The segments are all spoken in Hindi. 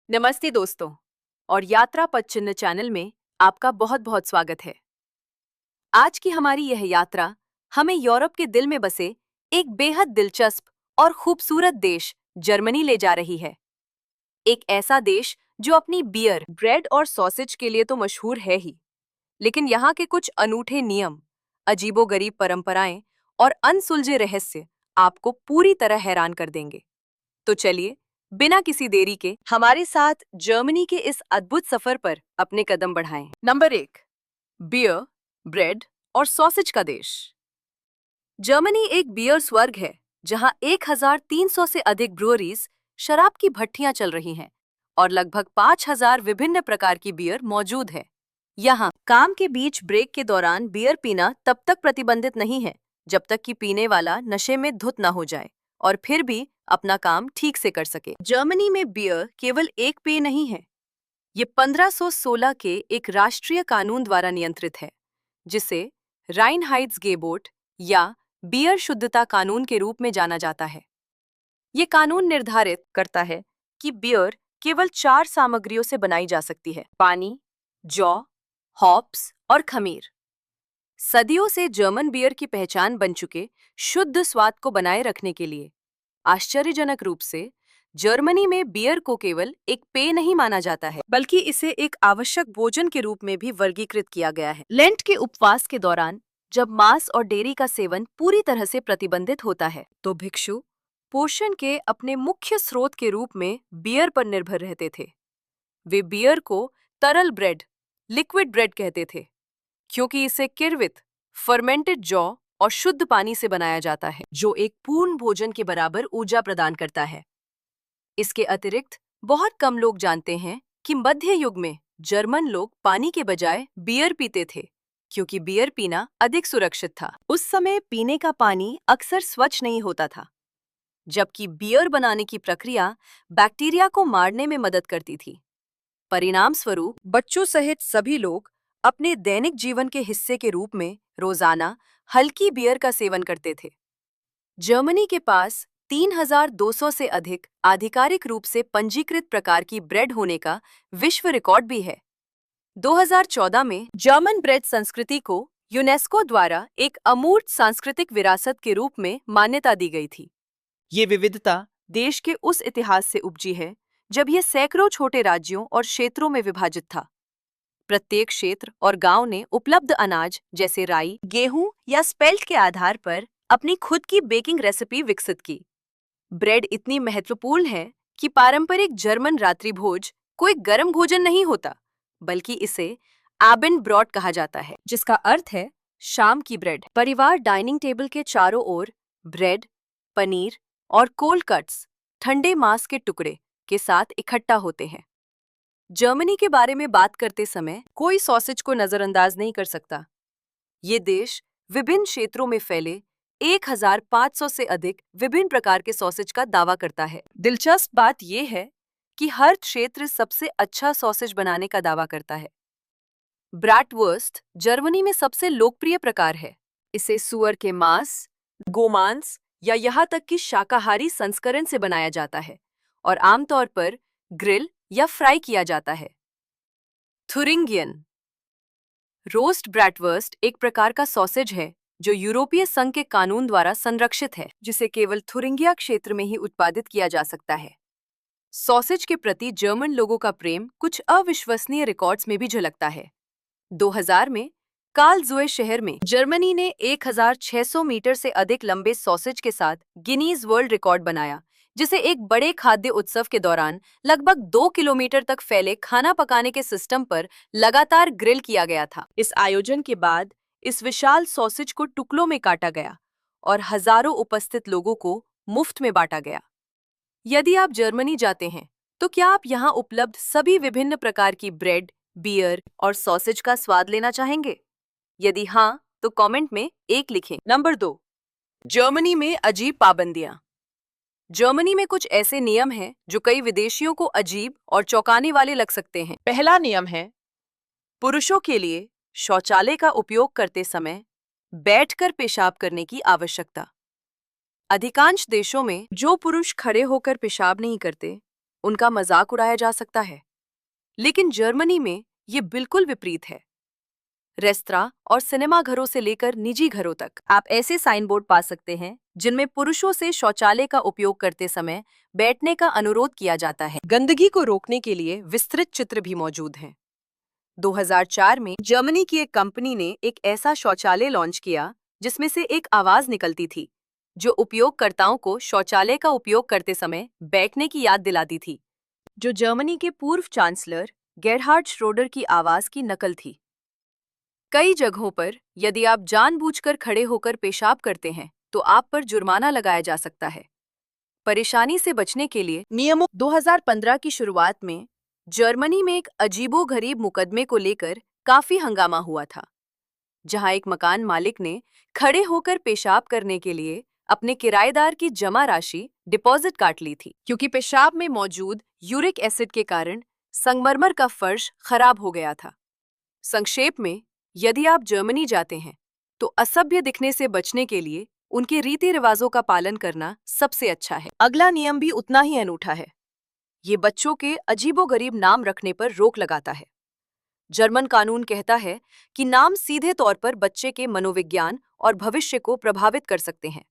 नमस्ते दोस्तों और यात्रा पथ चिन्ह चैनल में आपका बहुत बहुत स्वागत है। आज की हमारी यह यात्रा हमें यूरोप के दिल में बसे एक बेहद दिलचस्प और खूबसूरत देश जर्मनी ले जा रही है। एक ऐसा देश जो अपनी बियर, ब्रेड और सॉसेज के लिए तो मशहूर है ही, लेकिन यहाँ के कुछ अनूठे नियम, अजीबोगरीब परंपराएं और अनसुलझे रहस्य आपको पूरी तरह हैरान कर देंगे। तो चलिए बिना किसी देरी के हमारे साथ जर्मनी के इस अद्भुत सफर पर अपने कदम बढ़ाएं। नंबर 1, बियर, ब्रेड और सॉसेज का देश। जर्मनी एक बियर स्वर्ग है, जहां 1300 से अधिक ब्रूअरीज, शराब की भट्टियां चल रही हैं और लगभग 5000 विभिन्न प्रकार की बियर मौजूद है। यहाँ काम के बीच ब्रेक के दौरान बियर पीना तब तक प्रतिबंधित नहीं है जब तक कि पीने वाला नशे में धुत न हो जाए और फिर भी अपना काम ठीक से कर सके। जर्मनी में बियर केवल एक पेय नहीं है, ये 1516 के एक राष्ट्रीय कानून द्वारा नियंत्रित है, जिसे राइनहाइट्सगेबोट या बियर शुद्धता कानून के रूप में जाना जाता है। ये कानून निर्धारित करता है कि बियर केवल 4 सामग्रियों से बनाई जा सकती है: पानी, जौ, हॉप्स और खमीर। सदियों से जर्मन बियर की पहचान बन चुके शुद्ध स्वाद को बनाए रखने के लिए आश्चर्यजनक रूप से जर्मनी में बियर को केवल एक पेय नहीं माना जाता है, बल्कि इसे एक आवश्यक भोजन के रूप में भी वर्गीकृत किया गया है। लेंट के उपवास के दौरान जब मांस और डेयरी का सेवन पूरी तरह से प्रतिबंधित होता है, तो भिक्षु पोषण के अपने मुख्य स्रोत के रूप में बियर पर निर्भर रहते थे। वे बियर को तरल ब्रेड, लिक्विड ब्रेड कहते थे, क्योंकि इसे किर्वित, फर्मेंटेड जौ और शुद्ध पानी से बनाया जाता है, जो एक पूर्ण भोजन के बराबर ऊर्जा प्रदान करता है। इसके अतिरिक्त बहुत कम लोग जानते हैं कि मध्य युग में जर्मन लोग पानी के बजाय बियर पीते थे, क्योंकि बियर पीना अधिक सुरक्षित था। उस समय पीने का पानी अक्सर स्वच्छ नहीं होता था, जबकि बियर बनाने की प्रक्रिया बैक्टीरिया को मारने में मदद करती थी। परिणाम स्वरूप बच्चों सहित सभी लोग अपने दैनिक जीवन के हिस्से के रूप में रोजाना हल्की बियर का सेवन करते थे। जर्मनी के पास 3200 से अधिक आधिकारिक रूप से पंजीकृत प्रकार की ब्रेड होने का विश्व रिकॉर्ड भी है। 2014 में जर्मन ब्रेड संस्कृति को यूनेस्को द्वारा एक अमूर्त सांस्कृतिक विरासत के रूप में मान्यता दी गई थी। ये विविधता देश के उस इतिहास से उपजी है जब यह सैकड़ों छोटे राज्यों और क्षेत्रों में विभाजित था। प्रत्येक क्षेत्र और गांव ने उपलब्ध अनाज जैसे राई, गेहूं या स्पेल्ट के आधार पर अपनी खुद की बेकिंग रेसिपी विकसित की। ब्रेड इतनी महत्वपूर्ण है कि पारंपरिक जर्मन रात्रिभोज कोई गर्म भोजन नहीं होता, बल्कि इसे एबेंडब्रॉट कहा जाता है, जिसका अर्थ है शाम की ब्रेड। परिवार डाइनिंग टेबल के चारों ओर ब्रेड, पनीर और कोल्ड कट्स, ठंडे मांस के टुकड़े के साथ इकट्ठा होते हैं। जर्मनी के बारे में बात करते समय कोई सॉसेज को नजरअंदाज नहीं कर सकता। ये देश विभिन्न क्षेत्रों में फैले 1500 से अधिक विभिन्न प्रकार के सॉसेज का दावा करता है। दिलचस्प बात यह है कि हर क्षेत्र सबसे अच्छा सॉसेज बनाने का दावा करता है। ब्रैटवुर्स्ट जर्मनी में सबसे लोकप्रिय प्रकार है। इसे सुअर के मांस, गोमांस या यहाँ तक कि शाकाहारी संस्करण से बनाया जाता है और आमतौर पर ग्रिल या फ्राई किया जाता है। थुरिंगियन रोस्ट ब्रैटवुर्स्ट एक प्रकार का सॉसेज है जो यूरोपीय संघ के कानून द्वारा संरक्षित है, जिसे केवल थुरिंगिया क्षेत्र में ही उत्पादित किया जा सकता है। सॉसेज के प्रति जर्मन लोगों का प्रेम कुछ अविश्वसनीय रिकॉर्ड्स में भी झलकता है। 2000 में कार्लसरूहे शहर में जर्मनी ने 1600 मीटर से अधिक लंबे सॉसेज के साथ गिनीज वर्ल्ड रिकॉर्ड बनाया, जिसे एक बड़े खाद्य उत्सव के दौरान लगभग 2 किलोमीटर तक फैले खाना पकाने के सिस्टम पर लगातार ग्रिल किया गया था। इस आयोजन के बाद इस विशाल सॉसेज को टुकड़ों में काटा गया और हजारों उपस्थित लोगों को मुफ्त में बांटा गया। यदि आप जर्मनी जाते हैं तो क्या आप यहाँ उपलब्ध सभी विभिन्न प्रकार की ब्रेड, बियर और सॉसेज का स्वाद लेना चाहेंगे? यदि हाँ, तो कमेंट में 1 लिखें। नंबर 2, जर्मनी में अजीब पाबंदियां। जर्मनी में कुछ ऐसे नियम हैं जो कई विदेशियों को अजीब और चौंकाने वाले लग सकते हैं। पहला नियम है पुरुषों के लिए शौचालय का उपयोग करते समय बैठकर पेशाब करने की आवश्यकता। अधिकांश देशों में जो पुरुष खड़े होकर पेशाब नहीं करते, उनका मजाक उड़ाया जा सकता है। लेकिन जर्मनी में ये बिल्कुल विपरीत है। रेस्तरां और सिनेमाघरों से लेकर निजी घरों तक आप ऐसे साइन बोर्ड पा सकते हैं जिनमें पुरुषों से शौचालय का उपयोग करते समय बैठने का अनुरोध किया जाता है। गंदगी को रोकने के लिए विस्तृत चित्र भी मौजूद हैं। 2004 में जर्मनी की एक कंपनी ने एक ऐसा शौचालय लॉन्च किया जिसमें से एक आवाज निकलती थी जो उपयोगकर्ताओं को शौचालय का उपयोग करते समय बैठने की याद दिलाती थी, जो जर्मनी के पूर्व चांसलर गेरहार्ड श्रोडर की आवाज की नकल थी। कई जगहों पर यदि आप जानबूझकर खड़े होकर पेशाब करते हैं तो आप पर जुर्माना लगाया जा सकता है। परेशानी से बचने के लिए नियमों 2015 की शुरुआत में जर्मनी में एक अजीबोगरीब मुकदमे को लेकर काफी हंगामा हुआ था, जहां एक मकान मालिक ने खड़े होकर पेशाब करने के लिए अपने किराएदार की जमा राशि डिपॉजिट काट ली थी, क्योंकि पेशाब में मौजूद यूरिक एसिड के कारण संगमरमर का फर्श खराब हो गया था। संक्षेप में, यदि आप जर्मनी जाते हैं तो असभ्य दिखने से बचने के लिए उनके रीति रिवाजों का पालन करना सबसे अच्छा है। अगला नियम भी उतना ही अनूठा है। ये बच्चों के अजीबोगरीब नाम रखने पर रोक लगाता है। जर्मन कानून कहता है कि नाम सीधे तौर पर बच्चे के मनोविज्ञान और भविष्य को प्रभावित कर सकते हैं।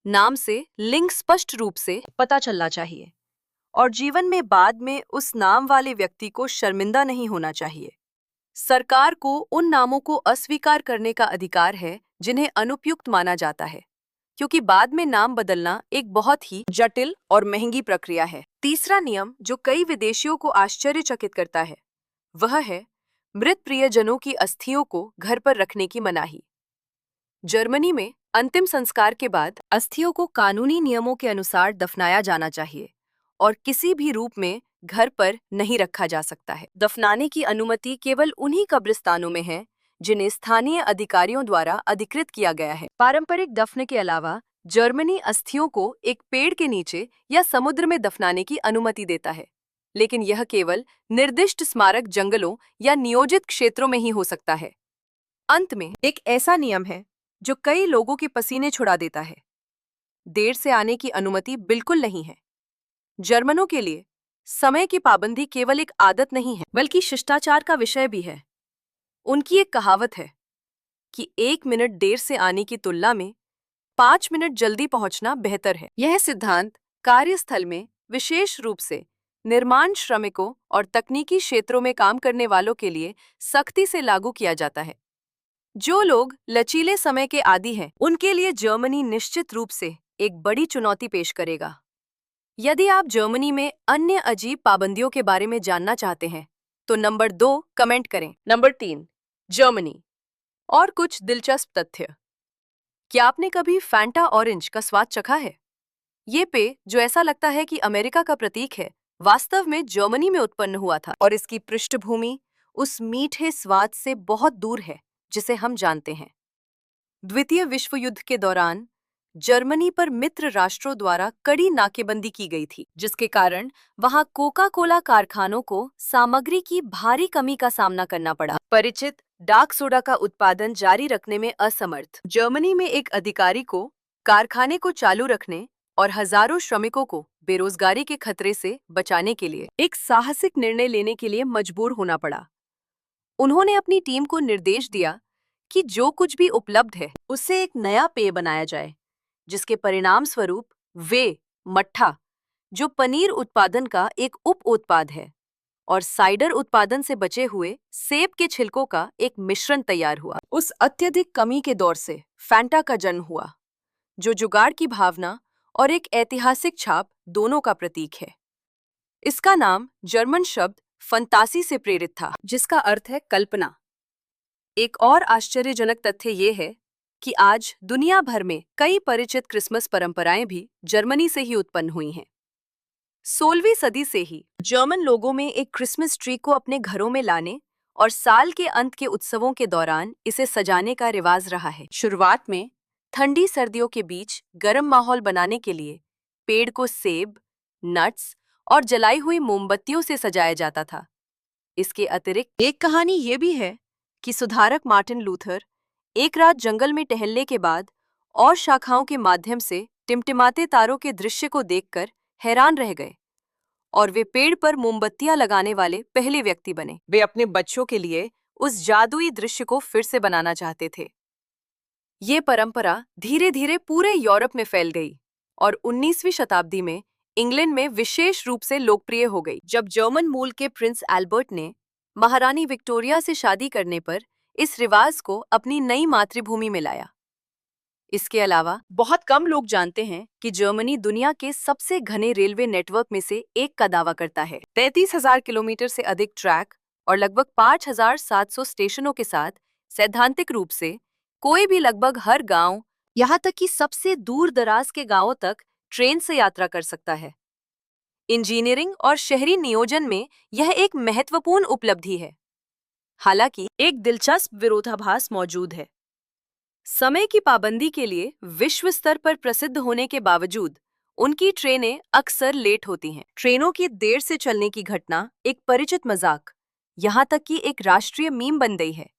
नाम से लिंग स्पष्ट रूप से पता चलना चाहिए और जीवन में बाद में उस नाम वाले व्यक्ति को शर्मिंदा नहीं होना चाहिए। सरकार को उन नामों को अस्वीकार करने का अधिकार है जिन्हें अनुपयुक्त माना जाता है, क्योंकि बाद में नाम बदलना एक बहुत ही जटिल और महंगी प्रक्रिया है। तीसरा नियम जो कई विदेशियों को आश्चर्यचकित करता है वह है मृत प्रियजनों की अस्थियों को घर पर रखने की मनाही। जर्मनी में अंतिम संस्कार के बाद अस्थियों को कानूनी नियमों के अनुसार दफनाया जाना चाहिए और किसी भी रूप में घर पर नहीं रखा जा सकता है। दफनाने की अनुमति केवल उन्हीं कब्रिस्तानों में है जिन्हें स्थानीय अधिकारियों द्वारा अधिकृत किया गया है। पारंपरिक दफन के अलावा जर्मनी अस्थियों को एक पेड़ के नीचे या समुद्र में दफनाने की अनुमति देता है, लेकिन यह केवल निर्दिष्ट स्मारक जंगलों या नियोजित क्षेत्रों में ही हो सकता है। अंत में एक ऐसा नियम है जो कई लोगों के पसीने छुड़ा देता है। देर से आने की अनुमति बिल्कुल नहीं है। जर्मनों के लिए समय की पाबंदी केवल एक आदत नहीं है बल्कि शिष्टाचार का विषय भी है। उनकी एक कहावत है कि 1 मिनट देर से आने की तुलना में 5 मिनट जल्दी पहुंचना बेहतर है। यह सिद्धांत कार्यस्थल में विशेष रूप से निर्माण श्रमिकों और तकनीकी क्षेत्रों में काम करने वालों के लिए सख्ती से लागू किया जाता है। जो लोग लचीले समय के आदी हैं, उनके लिए जर्मनी निश्चित रूप से एक बड़ी चुनौती पेश करेगा। यदि आप जर्मनी में अन्य अजीब पाबंदियों के बारे में जानना चाहते हैं तो नंबर 2 कमेंट करें। नंबर 3, जर्मनी और कुछ दिलचस्प तथ्य। क्या आपने कभी फैंटा ऑरेंज का स्वाद चखा है? ये पेय, जो ऐसा लगता है कि अमेरिका का प्रतीक है, वास्तव में जर्मनी में उत्पन्न हुआ था और इसकी पृष्ठभूमि उस मीठे स्वाद से बहुत दूर है जिसे हम जानते हैं। द्वितीय विश्व युद्ध के दौरान जर्मनी पर मित्र राष्ट्रों द्वारा कड़ी नाकेबंदी की गई थी, जिसके कारण वहां कोका कोला कारखानों को सामग्री की भारी कमी का सामना करना पड़ा। परिचित डार्क सोडा का उत्पादन जारी रखने में असमर्थ जर्मनी में एक अधिकारी को कारखाने को चालू रखने और हजारों श्रमिकों को बेरोजगारी के खतरे से बचाने के लिए एक साहसिक निर्णय लेने के लिए मजबूर होना पड़ा। उन्होंने अपनी टीम को निर्देश दिया कि जो कुछ भी उपलब्ध है उससे एक नया पेय बनाया जाए, जिसके परिणाम स्वरूप वे मट्ठा, जो पनीर उत्पादन का एक उप उत्पाद है, और साइडर उत्पादन से बचे हुए सेब के छिलकों का एक मिश्रण तैयार हुआ। उस अत्यधिक कमी के दौर से फैंटा का जन्म हुआ, जो जुगाड़ की भावना और एक ऐतिहासिक छाप दोनों का प्रतीक है। इसका नाम जर्मन शब्द फंतासी से प्रेरित था, जिसका अर्थ है कल्पना। एक और आश्चर्यजनक तथ्य ये है कि आज दुनिया भर में कई परिचित क्रिसमस परंपराएं भी जर्मनी से ही उत्पन्न हुई हैं। 16वीं सदी से ही जर्मन लोगों में एक क्रिसमस ट्री को अपने घरों में लाने और साल के अंत के उत्सवों के दौरान इसे सजाने का रिवाज रहा है। शुरुआत में ठंडी सर्दियों के बीच गर्म माहौल बनाने के लिए पेड़ को सेब, नट्स और जलाई हुई मोमबत्तियों से सजाया जाता था। इसके अतिरिक्त एक कहानी ये भी है कि सुधारक मार्टिन लूथर एक रात जंगल में टहलने के बाद और शाखाओं के माध्यम से टिमटिमाते तारों के दृश्य को देखकर हैरान रह गए और वे पेड़ पर मोमबत्तियां लगाने वाले पहले व्यक्ति बने। वे अपने बच्चों के लिए उस जादुई दृश्य को फिर से बनाना चाहते थे। ये परंपरा धीरे धीरे पूरे यूरोप में फैल गई और 19वीं शताब्दी में इंग्लैंड में विशेष रूप से लोकप्रिय हो गई, जब जर्मन मूल के प्रिंस एल्बर्ट ने महारानी विक्टोरिया से शादी करने पर इस रिवाज को अपनी नई मातृभूमि में लाया। इसके अलावा बहुत कम लोग जानते हैं कि जर्मनी दुनिया के सबसे घने रेलवे नेटवर्क में से एक का दावा करता है। 33,000 किलोमीटर से अधिक ट्रैक और लगभग 5,700 स्टेशनों के साथ सैद्धांतिक रूप से कोई भी लगभग हर गांव, यहाँ तक कि सबसे दूर दराज के गांवों तक ट्रेन से यात्रा कर सकता है। इंजीनियरिंग और शहरी नियोजन में यह एक महत्वपूर्ण उपलब्धि है। हालांकि एक दिलचस्प विरोधाभास मौजूद है। समय की पाबंदी के लिए विश्व स्तर पर प्रसिद्ध होने के बावजूद उनकी ट्रेनें अक्सर लेट होती हैं। ट्रेनों की देर से चलने की घटना एक परिचित मजाक, यहाँ तक कि एक राष्ट्रीय मीम बन गई है।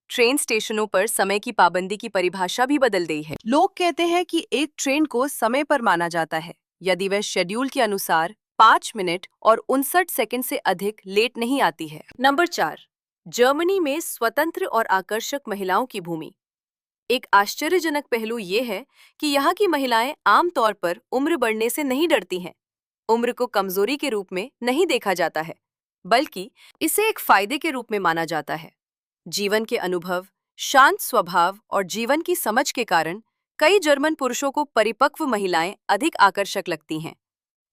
ट्रेन स्टेशनों पर समय की पाबंदी की परिभाषा भी बदल गई है। लोग कहते हैं कि एक ट्रेन को समय पर माना जाता है यदि वह शेड्यूल के अनुसार 5 मिनट और 59 सेकंड से अधिक लेट नहीं आती है। नंबर 4, जर्मनी में स्वतंत्र और आकर्षक महिलाओं की भूमि। एक आश्चर्यजनक पहलू ये है कि यहाँ की महिलाएं आमतौर पर उम्र बढ़ने से नहीं डरती हैं। उम्र को कमजोरी के रूप में नहीं देखा जाता है, बल्कि इसे एक फायदे के रूप में माना जाता है। जीवन के अनुभव, शांत स्वभाव और जीवन की समझ के कारण कई जर्मन पुरुषों को परिपक्व महिलाएं अधिक आकर्षक लगती हैं।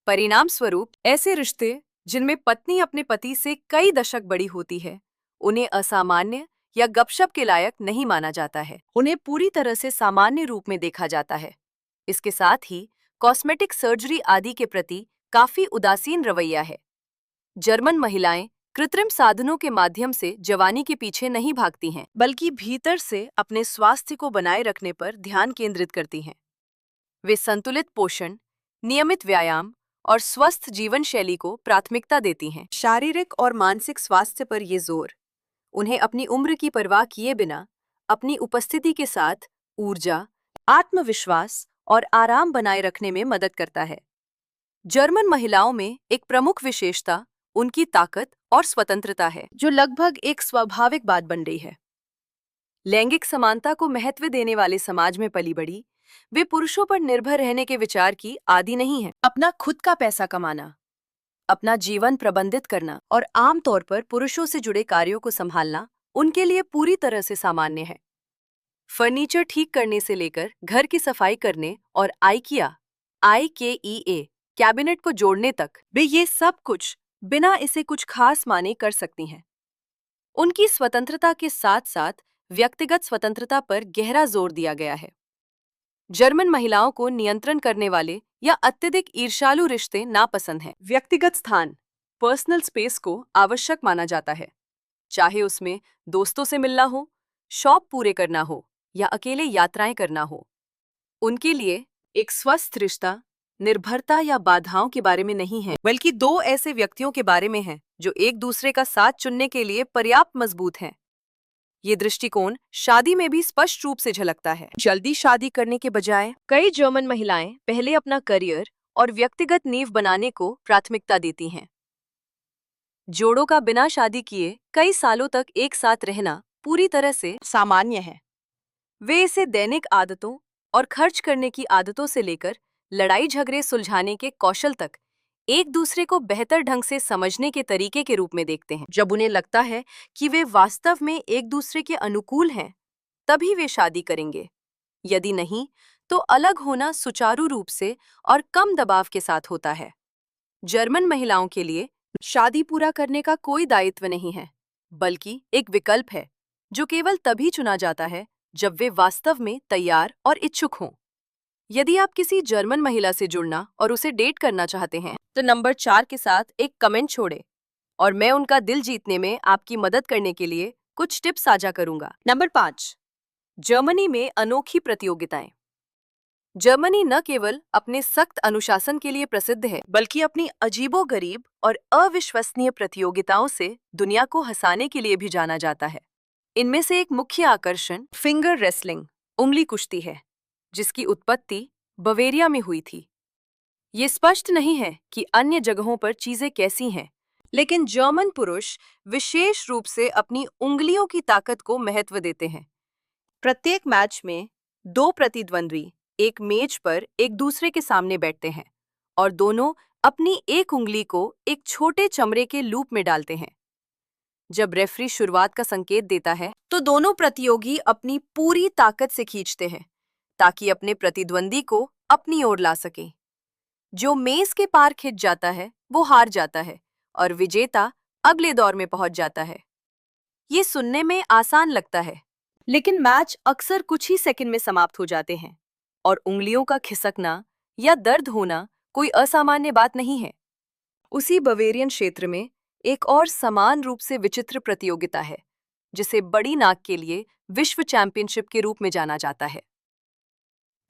परिणाम स्वरूप ऐसे रिश्ते जिनमें पत्नी अपने पति से कई दशक बड़ी होती है, उन्हें असामान्य या गपशप के लायक नहीं माना जाता है। उन्हें पूरी तरह से सामान्य रूप में देखा जाता है। इसके साथ ही कॉस्मेटिक सर्जरी आदि के प्रति काफी उदासीन रवैया है। जर्मन महिलाएं कृत्रिम साधनों के माध्यम से जवानी के पीछे नहीं भागती हैं, बल्कि भीतर से अपने स्वास्थ्य को बनाए रखने पर ध्यान केंद्रित करती हैं। वे संतुलित पोषण, नियमित व्यायाम और स्वस्थ जीवन शैली को प्राथमिकता देती हैं। शारीरिक और मानसिक स्वास्थ्य पर ये जोर उन्हें अपनी उम्र की परवाह किए बिना अपनी उपस्थिति के साथ ऊर्जा, आत्मविश्वास और आराम बनाए रखने में मदद करता है। जर्मन महिलाओं में एक प्रमुख विशेषता उनकी ताकत और स्वतंत्रता है, जो लगभग एक स्वाभाविक बात बन गई है। लैंगिक समानता को महत्व देने वाले समाज में पली बड़ी वे पुरुषों पर निर्भर रहने के विचार की आदी नहीं है। अपना खुद का पैसा कमाना, अपना जीवन प्रबंधित करना और आमतौर पर पुरुषों से जुड़े कार्यों को संभालना उनके लिए पूरी तरह से सामान्य है। फर्नीचर ठीक करने से लेकर घर की सफाई करने और IKEA कैबिनेट को जोड़ने तक वे ये सब कुछ बिना इसे कुछ खास माने कर सकती हैं। उनकी स्वतंत्रता के साथ साथ व्यक्तिगत स्वतंत्रता पर गहरा जोर दिया गया है। जर्मन महिलाओं को नियंत्रण करने वाले या अत्यधिक ईर्ष्यालु रिश्ते नापसंद हैं। व्यक्तिगत स्थान, पर्सनल स्पेस को आवश्यक माना जाता है, चाहे उसमें दोस्तों से मिलना हो, शौक पूरे करना हो या अकेले यात्राएं करना हो। उनके लिए एक स्वस्थ रिश्ता निर्भरता या बाधाओं के बारे में नहीं है, बल्कि दो ऐसे व्यक्तियों के बारे में है जो एक दूसरे का साथ चुनने के लिए पर्याप्त मजबूत हैं। ये दृष्टिकोण शादी में भी स्पष्ट रूप से झलकता है। जल्दी शादी करने के बजाय कई जर्मन महिलाएं पहले अपना करियर और व्यक्तिगत नींव बनाने को प्राथमिकता देती हैं। जोड़ों का बिना शादी किए कई सालों तक एक साथ रहना पूरी तरह से सामान्य है। वे इसे दैनिक आदतों और खर्च करने की आदतों से लेकर लड़ाई झगड़े सुलझाने के कौशल तक एक दूसरे को बेहतर ढंग से समझने के तरीके के रूप में देखते हैं। जब उन्हें लगता है कि वे वास्तव में एक दूसरे के अनुकूल हैं, तभी वे शादी करेंगे। यदि नहीं, तो अलग होना सुचारू रूप से और कम दबाव के साथ होता है। जर्मन महिलाओं के लिए शादी पूरा करने का कोई दायित्व नहीं है, बल्कि एक विकल्प है जो केवल तभी चुना जाता है जब वे वास्तव में तैयार और इच्छुक हों। यदि आप किसी जर्मन महिला से जुड़ना और उसे डेट करना चाहते हैं, तो नंबर 4 के साथ एक कमेंट छोड़ें और मैं उनका दिल जीतने में आपकी मदद करने के लिए कुछ टिप्स साझा करूंगा। नंबर 5, जर्मनी में अनोखी प्रतियोगिताएं। जर्मनी न केवल अपने सख्त अनुशासन के लिए प्रसिद्ध है, बल्कि अपनी अजीबोगरीब और अविश्वसनीय प्रतियोगिताओं से दुनिया को हंसाने के लिए भी जाना जाता है। इनमें से एक मुख्य आकर्षण फिंगर रेसलिंग, उंगली कुश्ती है, जिसकी उत्पत्ति बवेरिया में हुई थी। ये स्पष्ट नहीं है कि अन्य जगहों पर चीजें कैसी हैं, लेकिन जर्मन पुरुष विशेष रूप से अपनी उंगलियों की ताकत को महत्व देते हैं। प्रत्येक मैच में दो प्रतिद्वंद्वी एक मेज पर एक दूसरे के सामने बैठते हैं और दोनों अपनी एक उंगली को एक छोटे चमड़े के लूप में डालते हैं। जब रेफरी शुरुआत का संकेत देता है तो दोनों प्रतियोगी अपनी पूरी ताकत से खींचते हैं ताकि अपने प्रतिद्वंदी को अपनी ओर ला सकें। जो मेज के पार खिंच जाता है वो हार जाता है और विजेता अगले दौर में पहुंच जाता है। ये सुनने में आसान लगता है, लेकिन मैच अक्सर कुछ ही सेकंड में समाप्त हो जाते हैं और उंगलियों का खिसकना या दर्द होना कोई असामान्य बात नहीं है। उसी बवेरियन क्षेत्र में एक और समान रूप से विचित्र प्रतियोगिता है, जिसे बड़ी नाक के लिए विश्व चैंपियनशिप के रूप में जाना जाता है।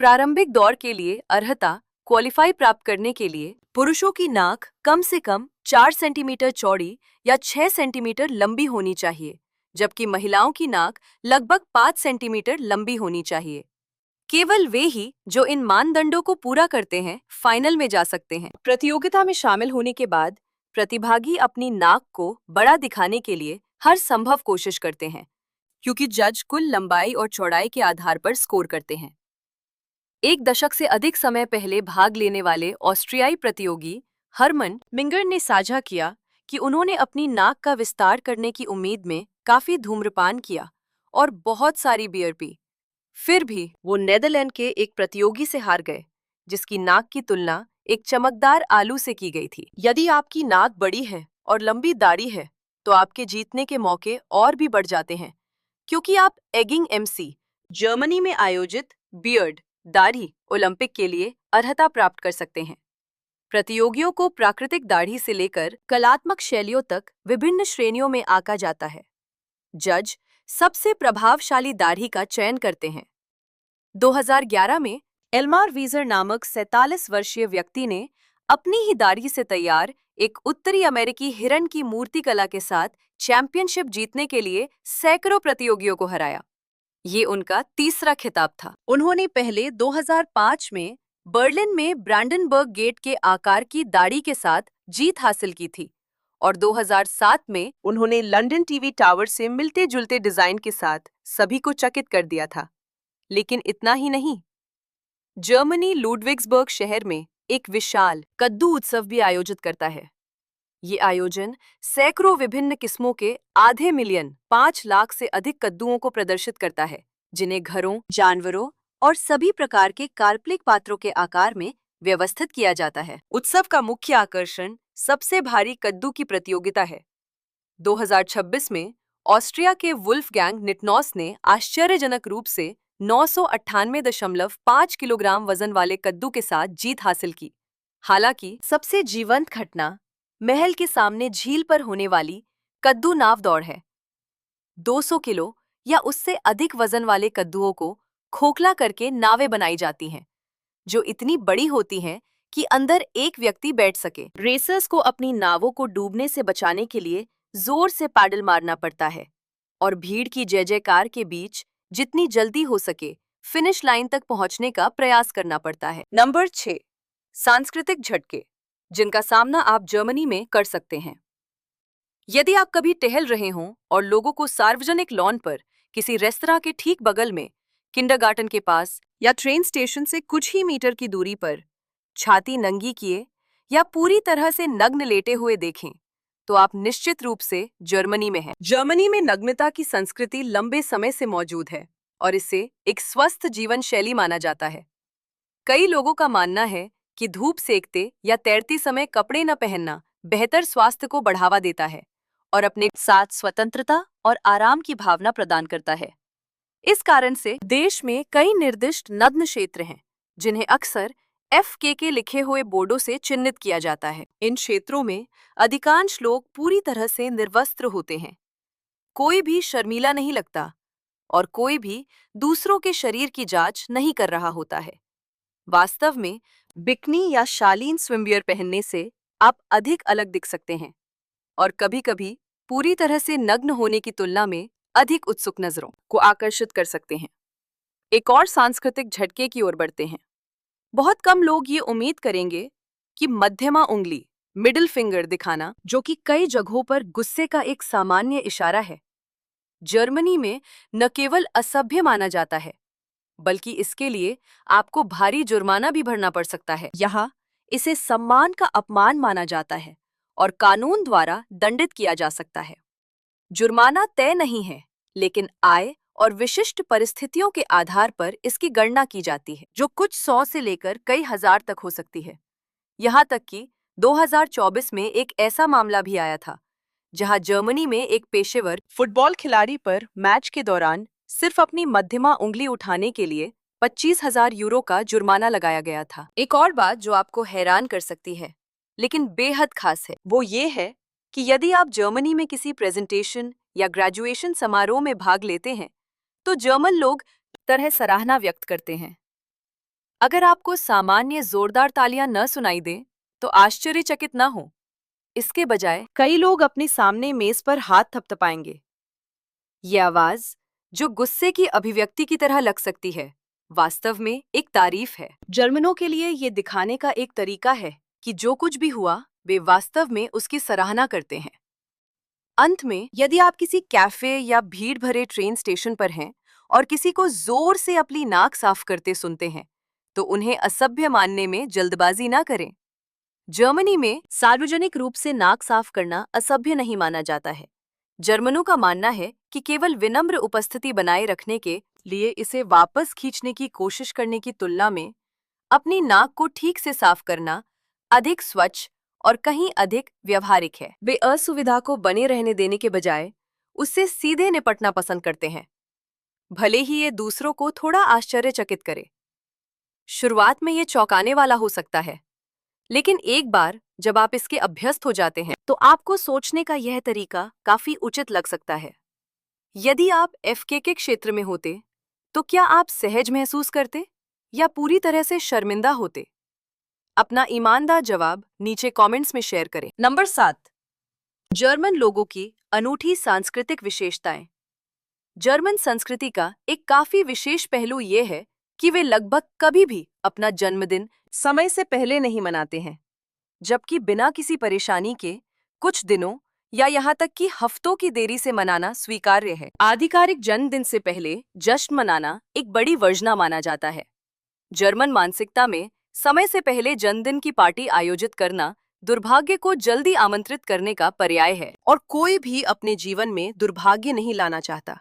प्रारंभिक दौर के लिए अर्हता क्वालिफाई प्राप्त करने के लिए पुरुषों की नाक कम से कम 4 सेंटीमीटर चौड़ी या 6 सेंटीमीटर लंबी होनी चाहिए, जबकि महिलाओं की नाक लगभग 5 सेंटीमीटर लंबी होनी चाहिए। केवल वे ही जो इन मानदंडों को पूरा करते हैं फाइनल में जा सकते हैं। प्रतियोगिता में शामिल होने के बाद प्रतिभागी अपनी नाक को बड़ा दिखाने के लिए हर संभव कोशिश करते हैं, क्योंकि जज कुल लंबाई और चौड़ाई के आधार पर स्कोर करते हैं। एक दशक से अधिक समय पहले भाग लेने वाले ऑस्ट्रियाई प्रतियोगी हरमन मिंगर ने साझा किया कि उन्होंने अपनी नाक का विस्तार करने की उम्मीद में काफी धूम्रपान किया और बहुत सारी बियर पी। फिर भी वो नेदरलैंड के एक प्रतियोगी से हार गए, जिसकी नाक की तुलना एक चमकदार आलू से की गई थी। यदि आपकी नाक बड़ी है और लंबी दाढ़ी है, तो आपके जीतने के मौके और भी बढ़ जाते हैं, क्योंकि आप एगिंग एमसी जर्मनी में आयोजित बियर्ड दाढ़ी ओलंपिक के लिए अर्हता प्राप्त कर सकते हैं। प्रतियोगियों को प्राकृतिक दाढ़ी से लेकर कलात्मक शैलियों तक विभिन्न श्रेणियों में आंका जाता है। जज सबसे प्रभावशाली दाढ़ी का चयन करते हैं। 2011 में एल्मार वीजर नामक 47 वर्षीय व्यक्ति ने अपनी ही दाढ़ी से तैयार एक उत्तरी अमेरिकी हिरन की मूर्तिकला के साथ चैंपियनशिप जीतने के लिए सैकड़ों प्रतियोगियों को हराया। ये उनका तीसरा खिताब था। उन्होंने पहले 2005 में बर्लिन में ब्रांडनबर्ग गेट के आकार की दाढ़ी के साथ जीत हासिल की थी और 2007 में उन्होंने लंदन टीवी टावर से मिलते जुलते डिजाइन के साथ सभी को चकित कर दिया था। लेकिन इतना ही नहीं, जर्मनी लुडविग्सबर्ग शहर में एक विशाल कद्दू उत्सव भी आयोजित करता है। ये आयोजन सैकड़ों विभिन्न किस्मों के आधे मिलियन 5 लाख से अधिक कद्दुओं को प्रदर्शित करता है, जिन्हें घरों, जानवरों और सभी प्रकार के काल्पनिक पात्रों के आकार में व्यवस्थित किया जाता है। उत्सव का मुख्य आकर्षण सबसे भारी कद्दू की प्रतियोगिता है। 2026 में ऑस्ट्रिया के वुल्फगैंग निटनॉस ने आश्चर्यजनक रूप से 998.5 किलोग्राम वजन वाले कद्दू के साथ जीत हासिल की। हालांकि सबसे जीवंत घटना महल के सामने झील पर होने वाली कद्दू नाव दौड़ है। 200 किलो या उससे अधिक वजन वाले कद्दुओं को खोखला करके नावें बनाई जाती हैं, जो इतनी बड़ी होती हैं कि अंदर एक व्यक्ति बैठ सके। रेसर्स को अपनी नावों को डूबने से बचाने के लिए जोर से पैडल मारना पड़ता है और भीड़ की जय जयकार के बीच जितनी जल्दी हो सके फिनिश लाइन तक पहुंचने का प्रयास करना पड़ता है। नंबर 6, सांस्कृतिक झटके, जिनका सामना आप जर्मनी में कर सकते हैं। यदि आप कभी टहल रहे हों और लोगों को सार्वजनिक लॉन पर, किसी रेस्तरां के ठीक बगल में, किंडरगार्टन के पास या ट्रेन स्टेशन से कुछ ही मीटर की दूरी पर छाती नंगी किए या पूरी तरह से नग्न लेटे हुए देखें, तो आप निश्चित रूप से जर्मनी में हैं। जर्मनी में नग्नता की संस्कृति लंबे समय से मौजूद है और इसे एक स्वस्थ जीवन शैली माना जाता है। कई लोगों का मानना है कि धूप सेकते या तैरते समय कपड़े न पहनना बेहतर स्वास्थ्य को बढ़ावा देता है और अपने साथ स्वतंत्रता और आराम की भावना प्रदान करता है। इस कारण से देश में कई निर्दिष्ट नग्न क्षेत्र हैं, जिन्हें अक्सर FK के लिखे हुए बोर्डों से चिन्हित किया जाता है। इन क्षेत्रों में अधिकांश लोग पूरी तरह से निर्वस्त्र होते हैं। कोई भी शर्मीला नहीं लगता और कोई भी दूसरों के शरीर की जांच नहीं कर रहा होता है। वास्तव में बिकनी या शालीन स्विमवियर पहनने से आप अधिक अलग दिख सकते हैं और कभी-कभी पूरी तरह से नग्न होने की तुलना में अधिक उत्सुक नजरों को आकर्षित कर सकते हैं। एक और सांस्कृतिक झटके की ओर बढ़ते हैं। बहुत कम लोग ये उम्मीद करेंगे कि मध्यमा उंगली मिडिल फिंगर दिखाना, जो कि कई जगहों पर गुस्से का एक सामान्य इशारा है, जर्मनी में न केवल असभ्य माना जाता है, बल्कि इसके लिए आपको भारी जुर्माना भी भरना पड़ सकता है। यहाँ इसे सम्मान का अपमान माना जाता है और कानून द्वारा दंडित किया जा सकता है। जुर्माना तय नहीं है, लेकिन आय और विशिष्ट परिस्थितियों के आधार पर इसकी गणना की जाती है, जो कुछ 100 से लेकर कई हजार तक हो सकती है। यहाँ तक कि 2024 में एक ऐसा मामला भी आया था, जहां जर्मनी में एक पेशेवर फुटबॉल खिलाड़ी पर मैच के दौरान सिर्फ अपनी मध्यमा उंगली उठाने के लिए 25,000 यूरो का जुर्माना लगाया गया था। एक और बात जो आपको हैरान कर सकती है, लेकिन बेहद खास है, वो ये है कि यदि आप जर्मनी में किसी प्रेजेंटेशन या ग्रेजुएशन समारोह में भाग लेते हैं, तो जर्मन लोग तरह सराहना व्यक्त करते हैं। अगर आपको सामान्य जोरदार तालियां न सुनाई दें, तो आश्चर्यचकित न हो। इसके बजाय कई लोग अपने सामने मेज पर हाथ थपथपाएंगे। ये आवाज, जो गुस्से की अभिव्यक्ति की तरह लग सकती है, वास्तव में एक तारीफ है। जर्मनों के लिए ये दिखाने का एक तरीका है कि जो कुछ भी हुआ, वे वास्तव में उसकी सराहना करते हैं। अंत में, यदि आप किसी कैफे या भीड़ भरे ट्रेन स्टेशन पर हैं और किसी को जोर से अपनी नाक साफ करते सुनते हैं, तो उन्हें असभ्य मानने में जल्दबाजी ना करें। जर्मनी में सार्वजनिक रूप से नाक साफ करना असभ्य नहीं माना जाता है। जर्मनों का मानना है कि केवल विनम्र उपस्थिति बनाए रखने के लिए इसे वापस खींचने की कोशिश करने की तुलना में अपनी नाक को ठीक से साफ करना अधिक स्वच्छ और कहीं अधिक व्यवहारिक है। वे असुविधा को बने रहने देने के बजाय उससे सीधे निपटना पसंद करते हैं, भले ही ये दूसरों को थोड़ा आश्चर्यचकित करे। शुरुआत में ये चौंकाने वाला हो सकता है, लेकिन एक बार जब आप इसके अभ्यस्त हो जाते हैं, तो आपको सोचने का यह तरीका काफी उचित लग सकता है। यदि आप एफके के क्षेत्र में होते, तो क्या आप सहज महसूस करते या पूरी तरह से शर्मिंदा होते? अपना ईमानदार जवाब नीचे कमेंट्स में शेयर करें। नंबर 7, जर्मन लोगों की अनूठी सांस्कृतिक विशेषताएं। जर्मन संस्कृति का एक काफी विशेष पहलू ये है कि वे लगभग कभी भी अपना जन्मदिन समय से पहले नहीं मनाते हैं, जबकि बिना किसी परेशानी के कुछ दिनों या यहाँ तक कि हफ्तों की देरी से मनाना स्वीकार्य है। आधिकारिक जन्मदिन से पहले जश्न मनाना एक बड़ी वर्जना माना जाता है। जर्मन मानसिकता में समय से पहले जन्मदिन की पार्टी आयोजित करना दुर्भाग्य को जल्दी आमंत्रित करने का पर्याय है, और कोई भी अपने जीवन में दुर्भाग्य नहीं लाना चाहता,